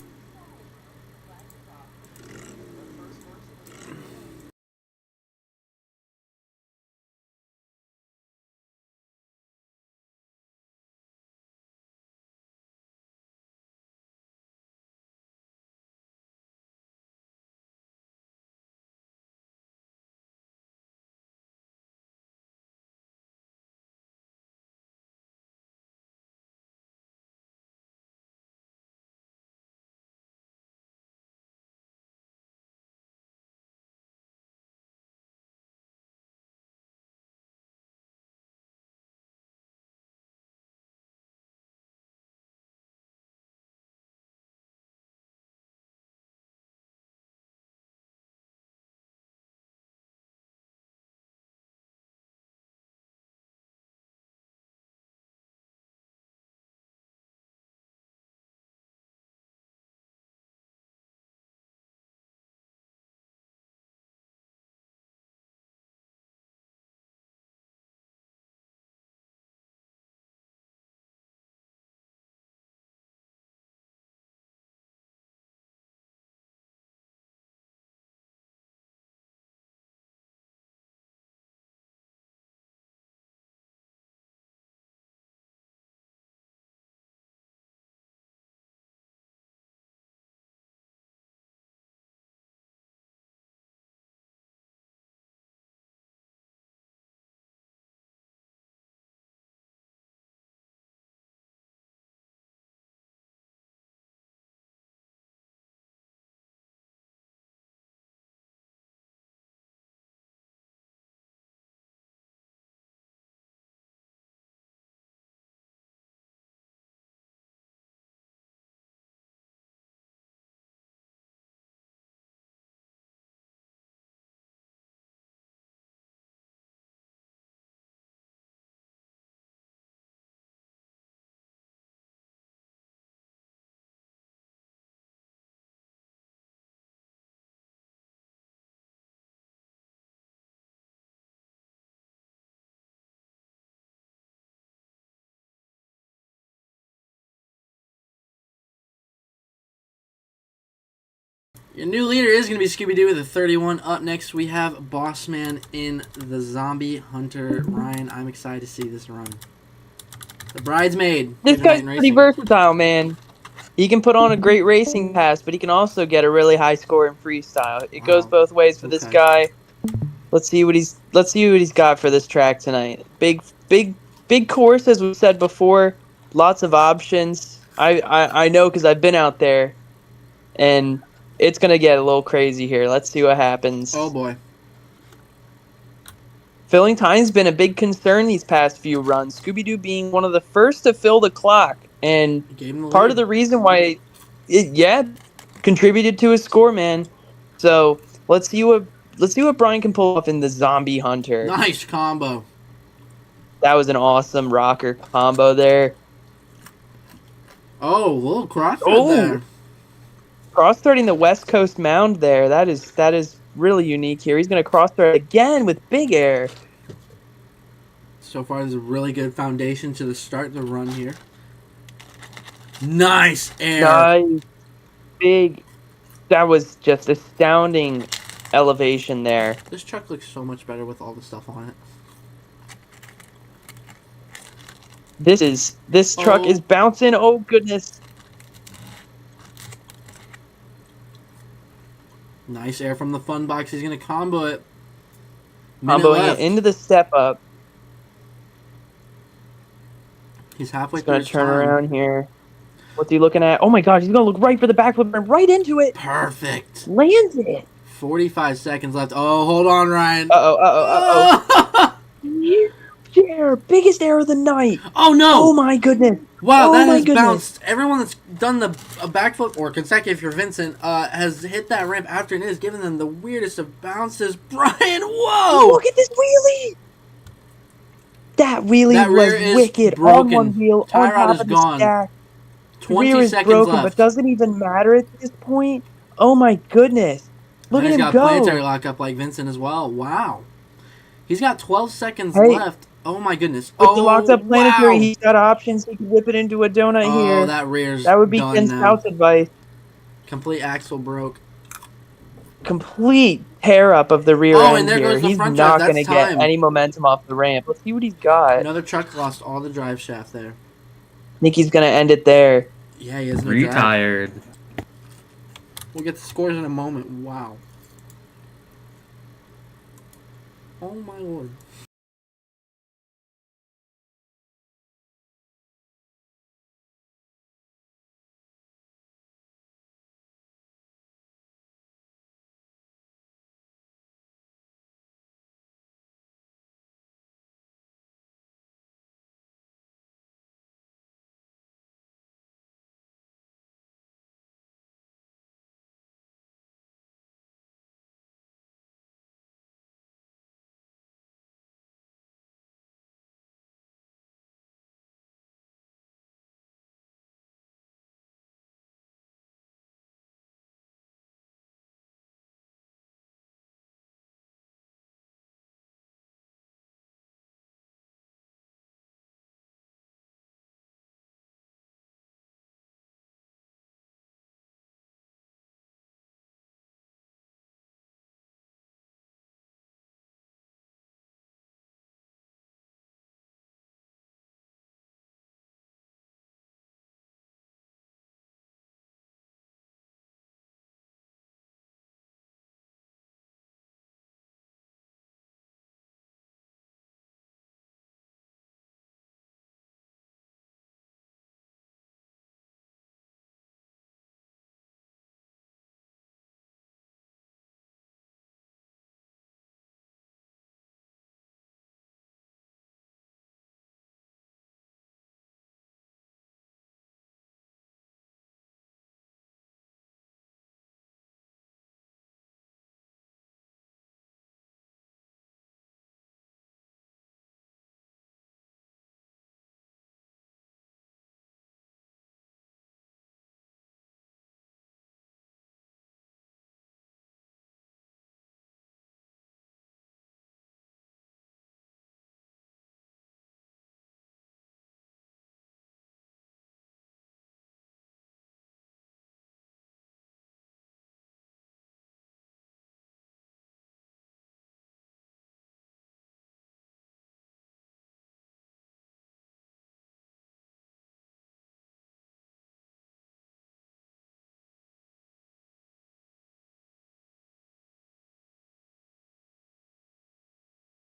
Your new leader is going to be Scooby-Doo with a 31. Up next, we have Boss Man in the Zombie Hunter. Ryan, I'm excited to see this run. The Bridesmaid. This Good guy's night in pretty racing. versatile, man. He can put on a great racing pass, but he can also get a really high score in freestyle. It goes Wow. both ways for this Okay. guy. Let's see what he's got for this track tonight. Big course, as we said before. Lots of options. I know because I've been out there, and it's gonna get a little crazy here. Let's see what happens. Oh, boy. Filling time's been a big concern these past few runs. Scooby-Doo being one of the first to fill the clock, and Gave him the part lead. of the reason why contributed to his score, man. So let's see what Brian can pull off in the Zombie Hunter. Nice combo. That was an awesome rocker combo there. Oh, a little crossfit Oh. there. Cross-threading the West Coast Mound there. That is really unique here. He's going to cross thread again with big air. So far, there's a really good foundation to start the run here. Nice air. Nice. Big. That was just astounding elevation there. This truck looks so much better with all the stuff on it. This truck is bouncing. Oh, goodness. Nice air from the fun box. He's going to combo it. Comboing it into the step up. He's halfway He's through going his to turn time. around here. What's he looking at? Oh my gosh, he's going to look right for the backflip and right into it. Perfect. Lands it. 45 seconds left. Oh, hold on, Ryan. Huge air. Biggest air of the night. Oh, no. Oh my goodness. Wow, oh that my has goodness. bounced. Everyone that's done a backflip or consecutive for Vincent has hit that ramp after, and it has given them the weirdest of bounces. Brian, whoa! Look at this wheelie. That wheelie was wicked. Broken. On one wheel, tie on rod top is of the gone. stack. 20 rear is seconds broken, left. but doesn't even matter at this point. Oh my goodness. Look at he's him got go. planetary lockup like Vincent as well. Wow. He's got 12 seconds Hey. left. Oh my goodness. With the locked up planetary, wow. he's got options. He can whip it into a donut here. That rear's That would be done Ken now. Scout's advice. Complete axle broke. Complete tear up of the rear end and there here. goes the He's front not drive. going to That's get time. any momentum off the ramp. Let's see what he's got. Another truck lost all the drive shaft there. I think he's going to end it there. Yeah, he has no Retired. drive. We'll get the scores in a moment. Wow. Oh my lord.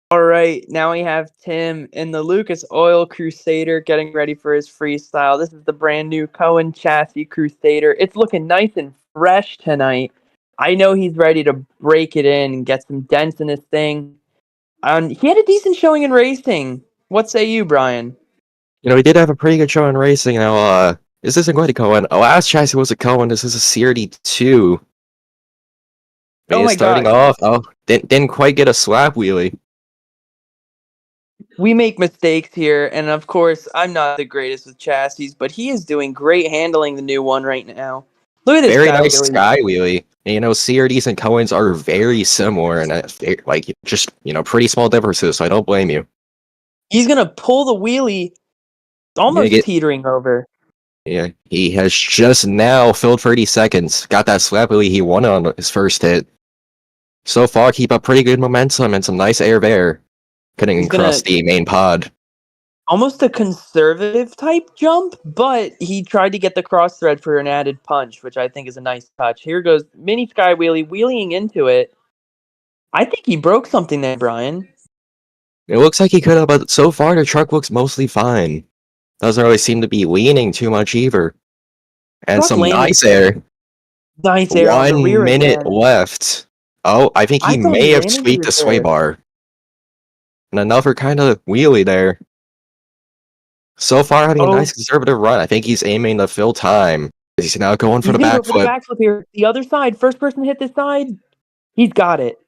All right, now we have Tim in the Lucas Oil Crusader getting ready for his freestyle. This is the brand new Cohen chassis Crusader. It's looking nice and fresh tonight. I know he's ready to break it in and get some dents in this thing. He had a decent showing in racing. What say you, Brian? You know, he did have a pretty good show in racing. Now, this isn't quite a Cohen. Last chassis was a Cohen. This is a CRD2. Oh my starting gosh. off, didn't quite get a slap wheelie. We make mistakes here, and of course, I'm not the greatest with chassis, but he is doing great handling the new one right now. Look at this Very guy. nice Wheelie. sky wheelie. And, you know, CRDs and Coins are very similar, and like just pretty small differences. So I don't blame you. He's gonna pull the wheelie, almost teetering over. Yeah, he has just now filled 30 seconds. Got that slap wheelie he won on his first hit. So far, keep up pretty good momentum and some nice air there. Cutting across the main pod. Almost a conservative type jump, but he tried to get the cross thread for an added punch, which I think is a nice touch. Here goes mini sky wheelie, wheeling into it. I think he broke something there, Brian. It looks like he could have, but so far the truck looks mostly fine. Doesn't really seem to be leaning too much either. And Truck some landed. nice air. Nice air on the rear 1 minute again. left. Oh, I think he may have squeaked the sway bar. And another kind of wheelie there. So far, having a nice conservative run. I think he's aiming to fill time. He's now going for the backflip. Go for the backflip here. The other side. First person to hit this side. He's got it.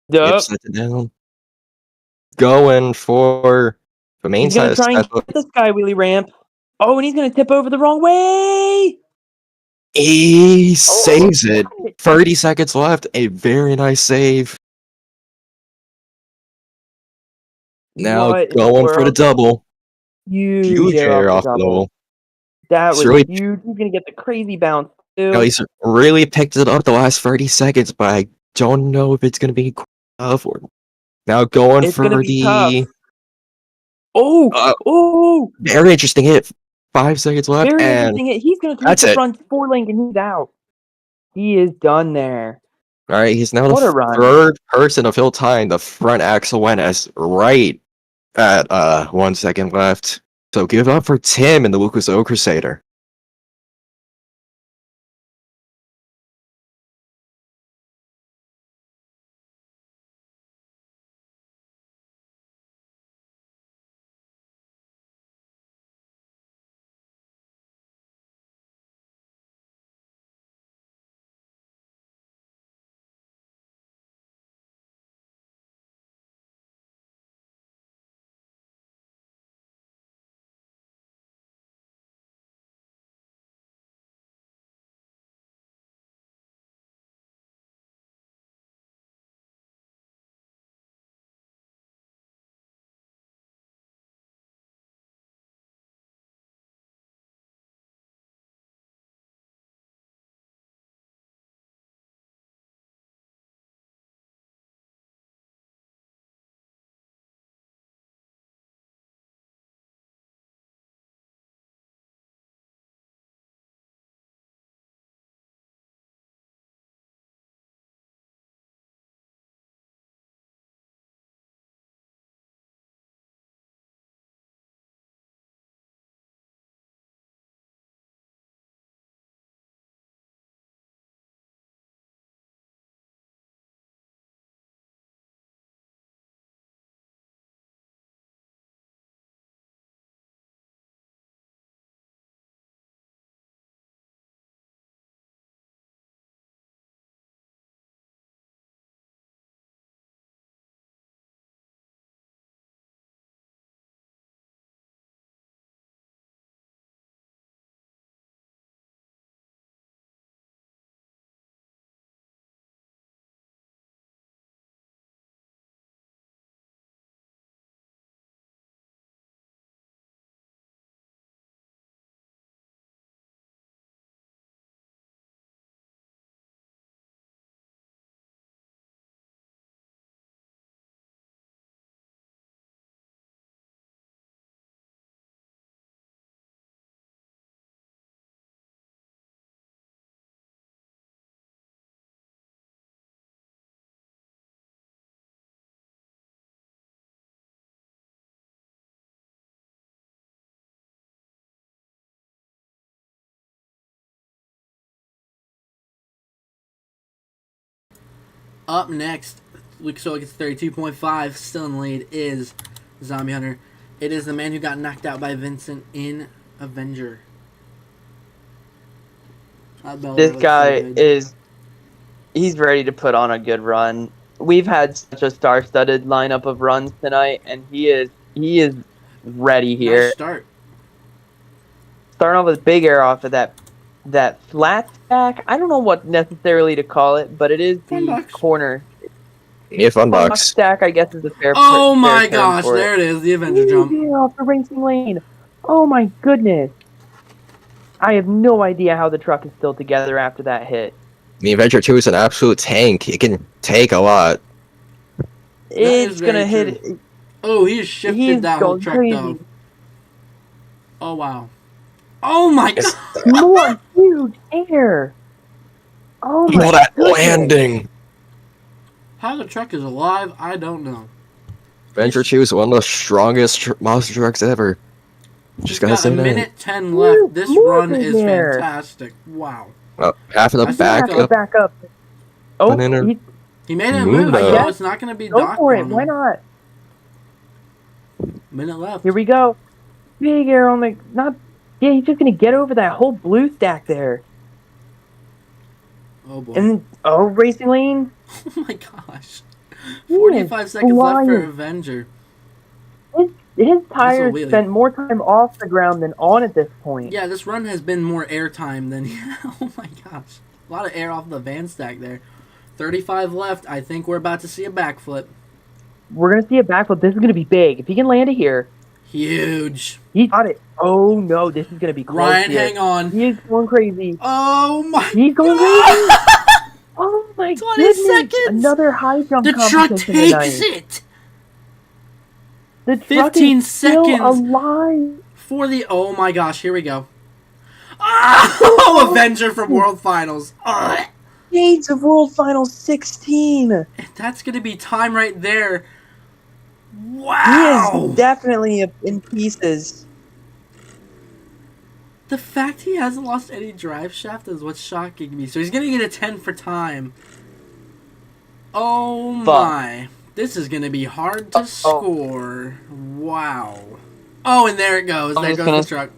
Yep, set it down. Going for the main side. He's going to try and get the sky wheelie ramp. Oh, and he's going to tip over the wrong way. He saves it. 30 seconds left. A very nice save. Now going for the double. Huge air off the double. That was really huge. He's going to get the crazy bounce, too. No, he's really picked it up the last 30 seconds, but I don't know if it's going to be tough. Now going for the... Oh! Very interesting hit. 5 seconds left, Very and interesting hit. He's going to take the front 4-link, and he's out. He is done there. All right, he's now the third person to fill time. The front axle went as right at 1 second left. So give up for Tim in the Lucas Oil Crusader. Up next, Lucas Oil gets 32.5. Still in the lead is Zombie Hunter. It is the man who got knocked out by Vincent in Avenger. This guy he's ready to put on a good run. We've had such a star-studded lineup of runs tonight, and he is ready here. Nice start. Starting off with big air off of that that flat stack. I don't know what necessarily to call it, but it is the $1. corner. Yeah, fun box. Stack, I guess, is a fair. Oh fair my term gosh! for There it it is. The Avenger jump. off the racing lane. Oh my goodness! I have no idea how the truck is still together after that hit. The Avenger 2 is an absolute tank. It can take a lot. It's gonna hit. Oh, he shifted He's that whole going truck crazy. though. Oh wow. Oh my god! More huge air. Oh my Oh, that goodness. landing! How the truck is alive, I don't know. Avenger 2 is one of the strongest monster trucks ever. Just gotta Got say a that. minute 10 left. This More run is there. fantastic. Wow. Half of the Back backup. Oh, He made it Move move, though. so it's not going to be go docked for it. on Why him. not? Minute left. Here we go. Big air on the Yeah, he's just gonna get over that whole blue stack there. Oh boy. And racing lane. Oh my gosh. 45 seconds left for Avenger. His tires spent more time off the ground than on at this point. Yeah, this run has been more air time than... Oh my gosh. A lot of air off the van stack there. 35 left. I think we're about to see a backflip. We're going to see a backflip. This is going to be big. If he can land it here. Huge. He got it. Oh no, this is going to be close. Ryan, here. hang on. He is going crazy. Oh my He's going crazy. Oh my 20 goodness. seconds. Another high jump The truck competition takes tonight. it. The truck 15 is still seconds alive. For the... Oh my gosh, here we go. Oh, Avenger from World Finals. Shades of World Finals 16. That's going to be time right there. Wow. He is definitely in pieces. The fact he hasn't lost any drive shaft is what's shocking me. So he's going to get a 10 for time. Oh my. This is going to be hard to score. Wow. Oh, and there it goes. There goes the truck.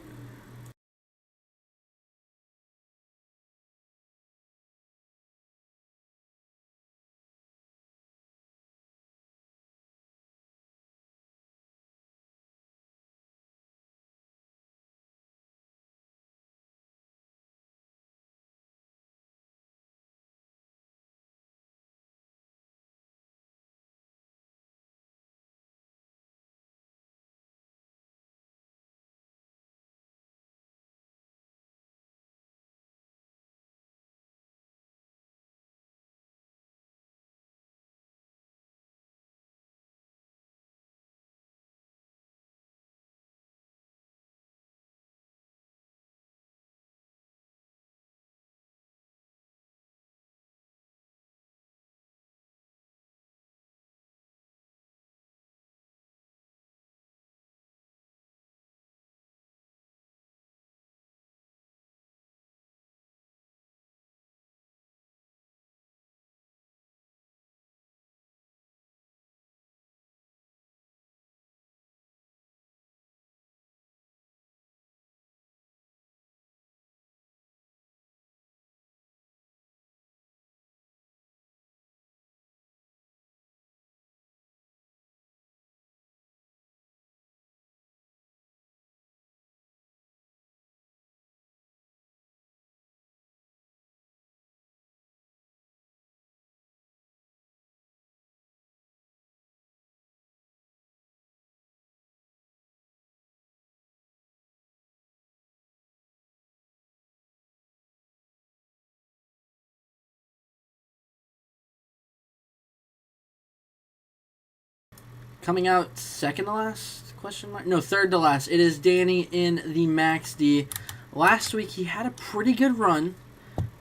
Coming out second to last? Question mark? No, third to last. It is Danny in the Max D. Last week he had a pretty good run,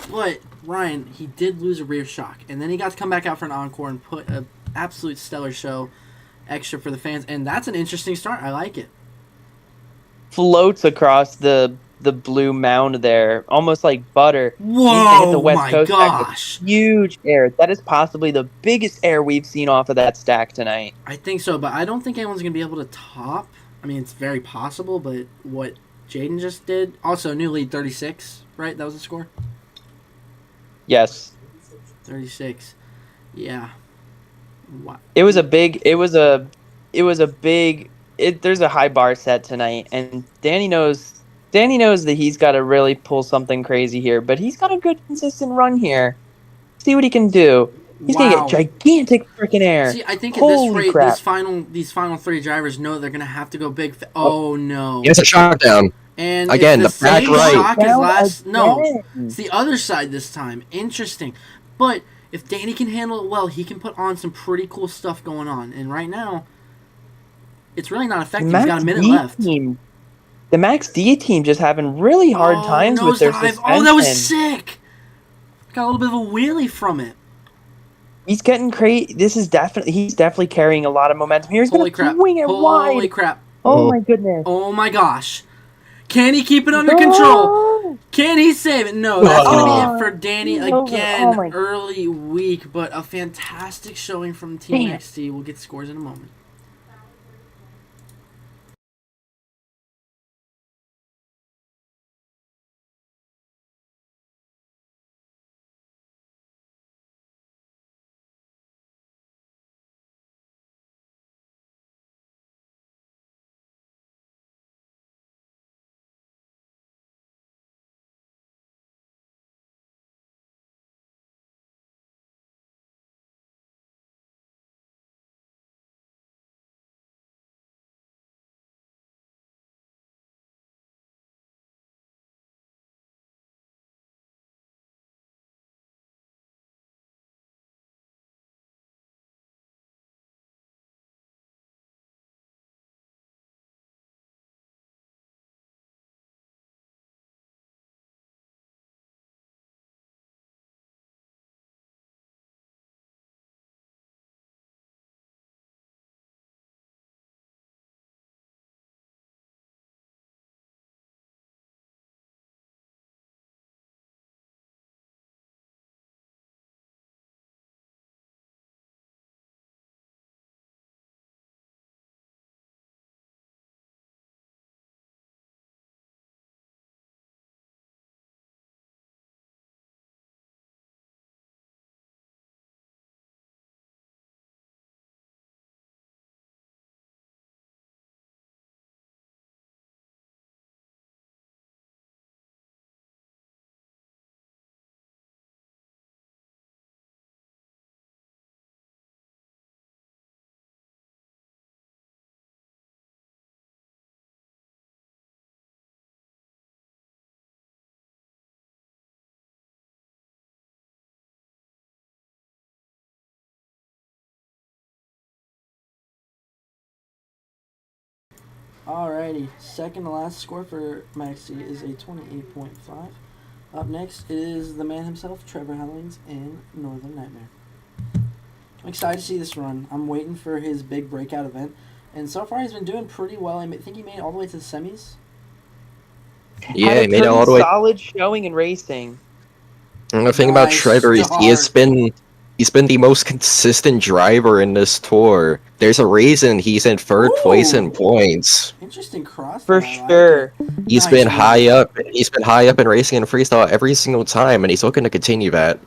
but Ryan, he did lose a rear shock, and then he got to come back out for an encore and put an absolute stellar show extra for the fans, and that's an interesting start. I like it. Floats across the blue mound there, almost like butter. Whoa, hit the West my Coast gosh. Huge air. That is possibly the biggest air we've seen off of that stack tonight. I think so, but I don't think anyone's going to be able to top. I mean, it's very possible, but what Jaden just did. Also, new lead 36, right? That was the score? Yes. 36. Yeah. Wow. There's a high bar set tonight, and Danny knows Danny knows that he's got to really pull something crazy here, but he's got a good consistent run here. See what he can do. He's gonna get gigantic freaking air. See, I think at this Holy rate, crap. these final 3 drivers know they're gonna have to go big. Oh no! It's a shock down. And again, it's the back same right. shock as last. Again. No, it's the other side this time. Interesting, but if Danny can handle it well, he can put on some pretty cool stuff going on. And right now, it's really not effective. He's got a minute left. The Max D team just having really hard times with their suspension. Oh, that was sick! Got a little bit of a wheelie from it. He's getting crazy. He's definitely carrying a lot of momentum here. He's going to swing it wide. Holy crap. Oh my goodness. Oh my gosh. Can he keep it under control? Can he save it? No, that's going to be it for Danny again. Early week, but a fantastic showing from Team XT. We'll get scores in a moment. Alrighty, second to last score for Maxi is a 28.5. Up next is the man himself, Trevor Hellings, in Northern Nightmare. I'm excited to see this run. I'm waiting for his big breakout event, and so far he's been doing pretty well. I think he made it all the way to the semis. Yeah, he made it all the way. Solid showing in racing. And the thing about Trevor is he's been the most consistent driver in this tour. There's a reason he's in third place in points. Interesting cross. For sure. He's been high up. He's been high up in racing and freestyle every single time, and he's looking to continue that.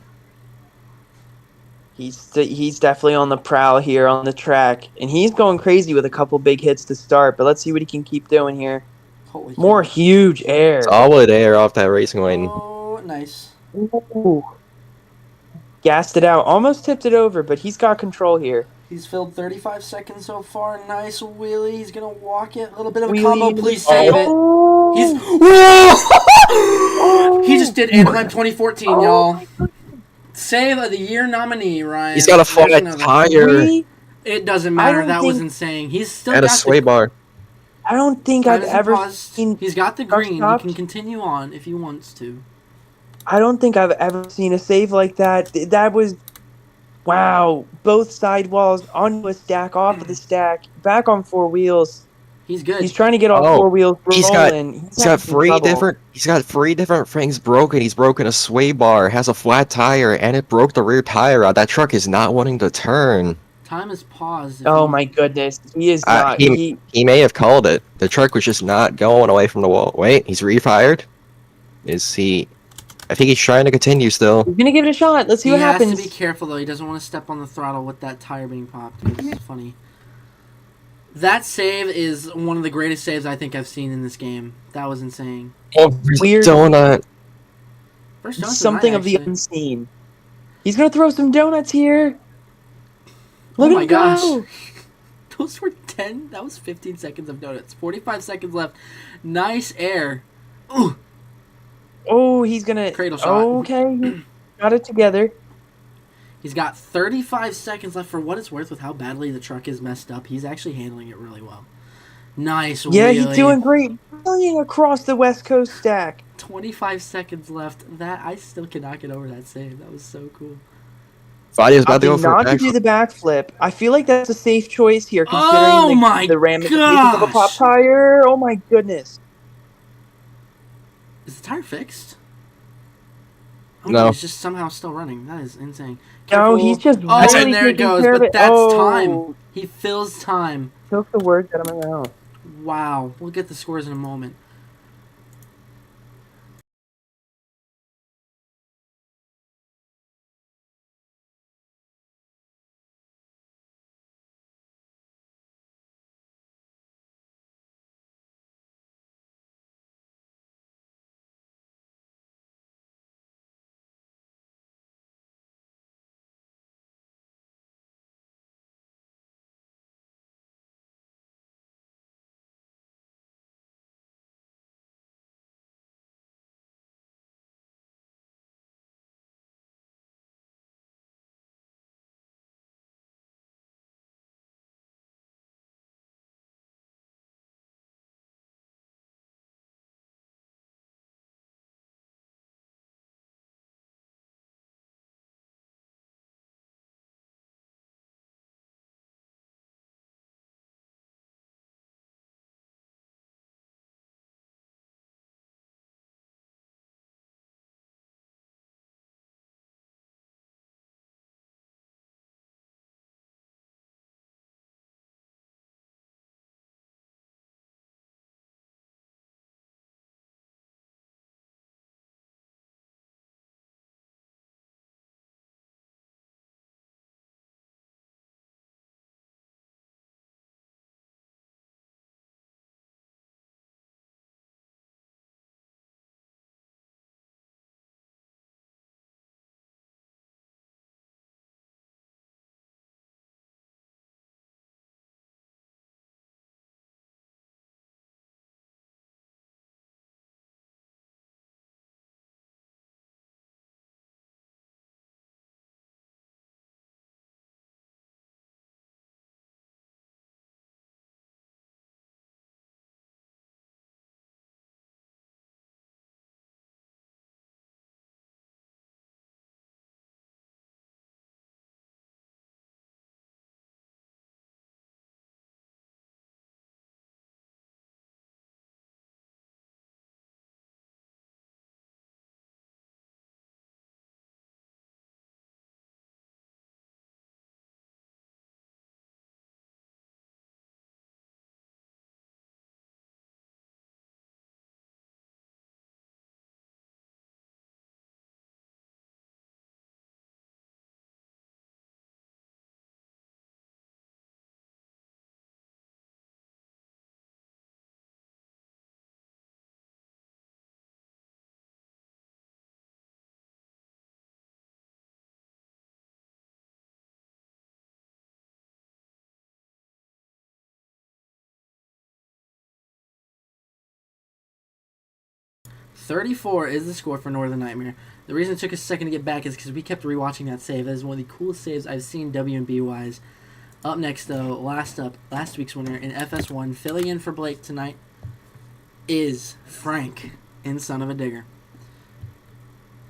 He's definitely on the prowl here on the track, and he's going crazy with a couple big hits to start. But let's see what he can keep doing here. More huge air. Solid air off that racing lane. Oh, nice. Ooh. Gassed it out. Almost tipped it over, but he's got control here. He's filled 35 seconds so far. Nice wheelie. He's going to walk it. A little bit of a combo. Please save it. He's... Whoa! He just did Anaheim 2014, y'all. Save of the year nominee, Ryan. He's got a flat tire. It doesn't matter. That was insane. He's still got a sway bar. I don't think I've ever seen... He's got the green. He can continue on if he wants to. I don't think I've ever seen a save like that. That was... Wow. Both sidewalls onto a stack, off of the stack, back on four wheels. He's good. He's trying to get all four wheels rolling. He's got three different things broken. He's broken a sway bar, has a flat tire, and it broke the rear tire out. That truck is not wanting to turn. Time is paused. Oh my goodness. He is not. He may have called it. The truck was just not going away from the wall. Wait, he's refired? Is he... I think he's trying to continue still. He's going to give it a shot. Let's see what happens. He has to be careful, though. He doesn't want to step on the throttle with that tire being popped. It's funny. That save is one of the greatest saves I think I've seen in this game. That was insane. Oh, Weird. donut. First donut Something tonight, of the actually. unseen. He's gonna throw some donuts here. Oh Look my at him gosh. go. Those were 10. That was 15 seconds of donuts. 45 seconds left. Nice air. Ooh. Oh, he's gonna. Cradle shot. Okay, he got it together. He's got 35 seconds left. For what it's worth with how badly the truck is messed up, he's actually handling it really well. Nice Yeah, wheelie. he's doing great. Brilliant across the West Coast stack. 25 seconds left. That I still cannot get over that save. That was so cool. Vadia's about to go Opting for a not to do backflip. the backflip. I feel like that's a safe choice here, considering the ramifications of a pop gosh! tire. Oh my goodness. Is the tire fixed? Oh, No. it's just somehow still running. That is insane. No, Careful. he's just Oh, really and there it taking goes. care of But it. that's Oh. time. He fills time. Took the words out of my mouth. Wow. We'll get the scores in a moment. $34 is the score for Northern Nightmare. The reason it took us a second to get back is because we kept rewatching that save. That is one of the coolest saves I've seen WNB wise. Up next, though, last week's winner in FS1, filling in for Blake tonight, is Frank in Son of a Digger.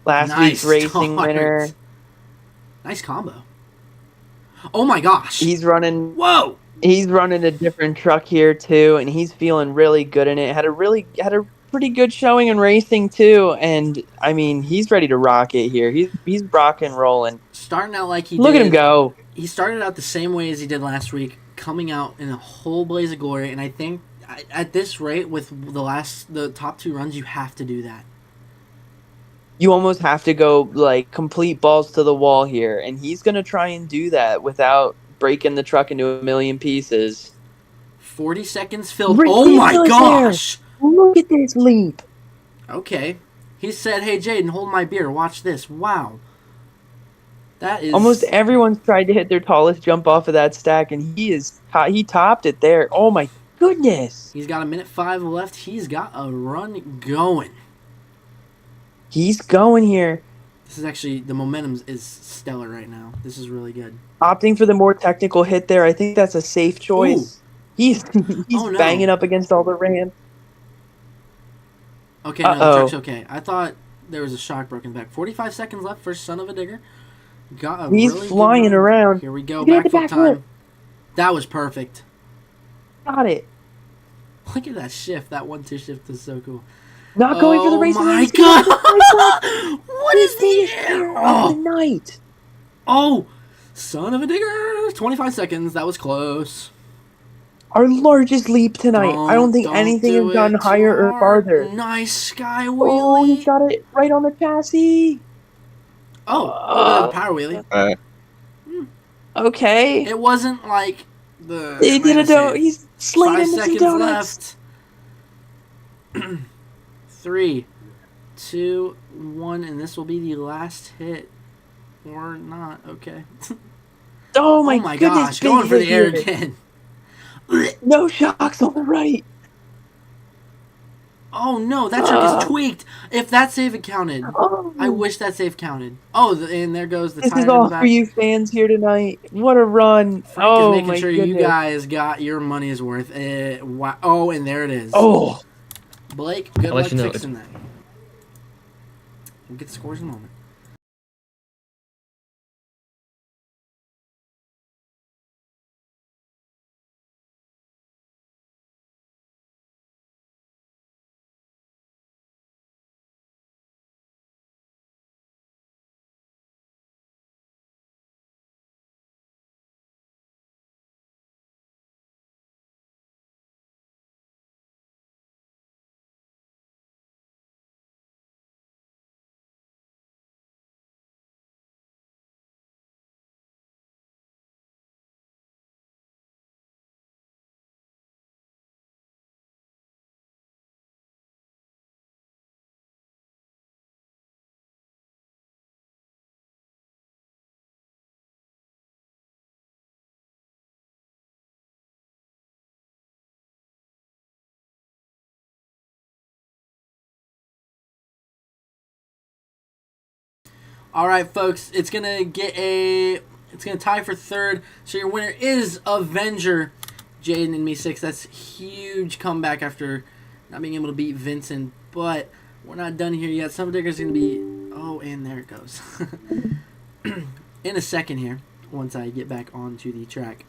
Last week's racing winner. Nice combo. Oh my gosh. He's running. Whoa. He's running a different truck here too, and he's feeling really good in it. Had a pretty good showing in racing too, and I mean he's ready to rock it here. He's rock and rolling. Starting out like he Look did. at him go. He started out the same way as he did last week, coming out in a whole blaze of glory, and I think at this rate with the top two runs, you have to do that. You almost have to go like complete balls to the wall here, and he's gonna try and do that without breaking the truck into a million pieces. 40 seconds filled. Oh my gosh! Look at this leap. Okay. He said, hey, Jaden, hold my beer. Watch this. Wow. That is... Almost everyone's tried to hit their tallest jump off of that stack, and he topped it there. Oh my goodness. He's got 1:05 left. He's got a run going. He's going here. This is actually... The momentum is stellar right now. This is really good. Opting for the more technical hit there. I think that's a safe choice. Ooh. He's banging up against all the ramps. Okay, no, the truck's okay. I thought there was a shock broken back. 45 seconds left for Son of a Digger. Got a He's really flying around. Here we go, backflip time. That was perfect. Got it. Look at that shift. That 1-2 shift is so cool. Not going for the race. Oh my god! What is the air? Oh, the night. Oh, Son of a Digger. 25 seconds. That was close. Our largest leap tonight. I don't think anything has gone higher or farther. Nice sky wheelie. Oh, he got it right on the chassis. Oh, power wheelie. Okay. It wasn't like the... He did it though. He's slinging 5 seconds donuts. left. 3, 2, 1, and this will be the last hit. Or not. Okay. Oh my goodness. Gosh. Going for the air again. No shocks on the right. Oh no, that truck is tweaked. If that save had counted, I wish that save counted. Oh, and there goes the tire. This is all for you fans here tonight. What a run! Frank is making sure you guys got your money's worth. Wow. Oh, and there it is. Oh, Blake, good luck fixing that. We'll get the scores in a moment. All right, folks, it's gonna tie for third. So your winner is Avenger, Jaden and me 6. That's huge comeback after not being able to beat Vincent. But we're not done here yet. Some Digger's gonna be. Oh, and there it goes. In a second here, once I get back onto the track,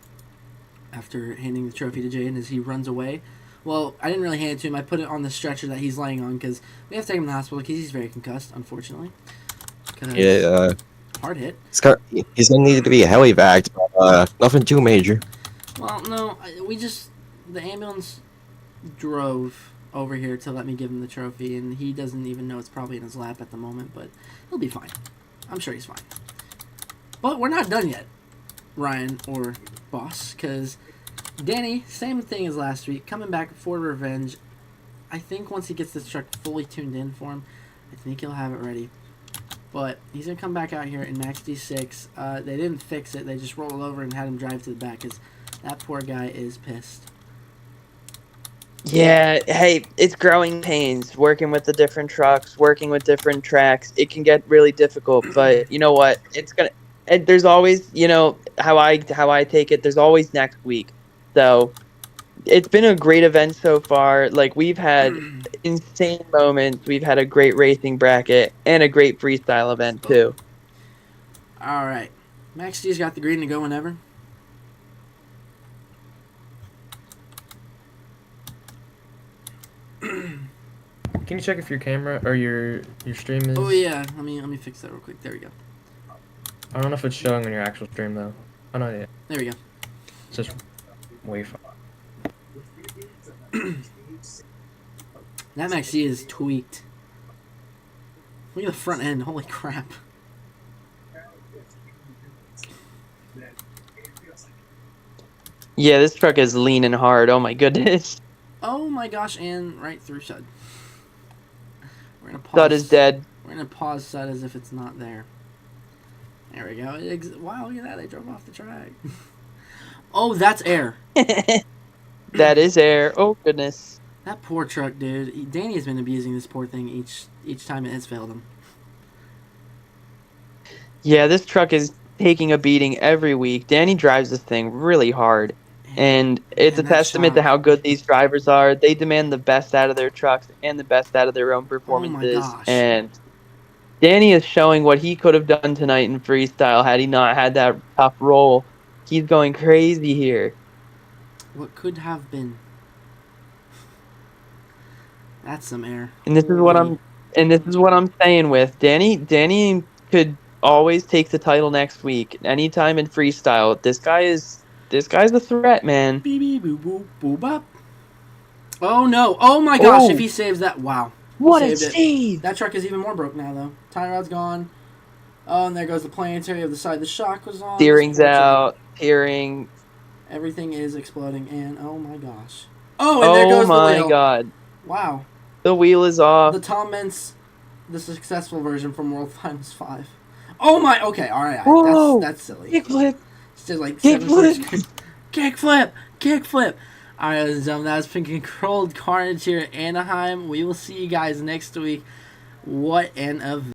after handing the trophy to Jaden as he runs away. Well, I didn't really hand it to him. I put it on the stretcher that he's laying on because we have to take him to the hospital because he's very concussed, unfortunately. Yeah, hard hit. He's gonna need to be heli-vacked, but nothing too major. Well, no, the ambulance drove over here to let me give him the trophy, and he doesn't even know it's probably in his lap at the moment, but he'll be fine. I'm sure he's fine. But we're not done yet, Ryan or Boss, because Danny, same thing as last week, coming back for revenge. I think once he gets this truck fully tuned in for him, I think he'll have it ready. But he's going to come back out here in Max D6. They didn't fix it. They just rolled over and had him drive to the back because that poor guy is pissed. Yeah, hey, it's growing pains. Working with the different trucks, working with different tracks. It can get really difficult, but you know what? There's always, how I take it, there's always next week. So it's been a great event so far. Like, we've had insane moments. We've had a great racing bracket and a great freestyle event too. All right, Max D's got the green to go whenever. Can you check if your camera or your stream is? Oh yeah, let me fix that real quick. There we go. I don't know if it's showing on your actual stream though. Oh no, yeah. There we go. It's just way far. That Maxi is tweaked. Look at the front end. Holy crap. Yeah, this truck is leaning hard. Oh my goodness. Oh my gosh, and right through Sud. We're gonna pause. Sud is dead. We're gonna pause Sud as if it's not there. There we go. Wow, look at that! They drove off the track. Oh, that's air. That is air. Oh goodness. That poor truck, dude. Danny has been abusing this poor thing each time it has failed him. Yeah, this truck is taking a beating every week. Danny drives this thing really hard. And it's a testament to how good these drivers are. They demand the best out of their trucks and the best out of their own performances. Oh my gosh. And Danny is showing what he could have done tonight in freestyle had he not had that tough roll. He's going crazy here. What could have been? That's some air. And this is what I'm saying with Danny could always take the title next week. Anytime in freestyle. This guy's a threat, man. Beep beep boop boop boop bop. Oh no! Oh my gosh! Oh. If he saves that, wow! What a Saved it. save! That truck is even more broke now, though. Tie rod's gone. Oh, and there goes the planetary of the side. The shock was on. Steering's out. Steering. Everything is exploding, and oh my gosh! Oh, and there goes the wheel. Oh my god. Wow. The wheel is off. The Tom Mintz, the successful version from World Finals 5. Oh my! Okay, all right. Whoa. That's silly. Kickflip. Still like Kickflip. Kickflip. All right, ladies and gentlemen, that was Pink and Cold Carnage here at Anaheim. We will see you guys next week. What an event!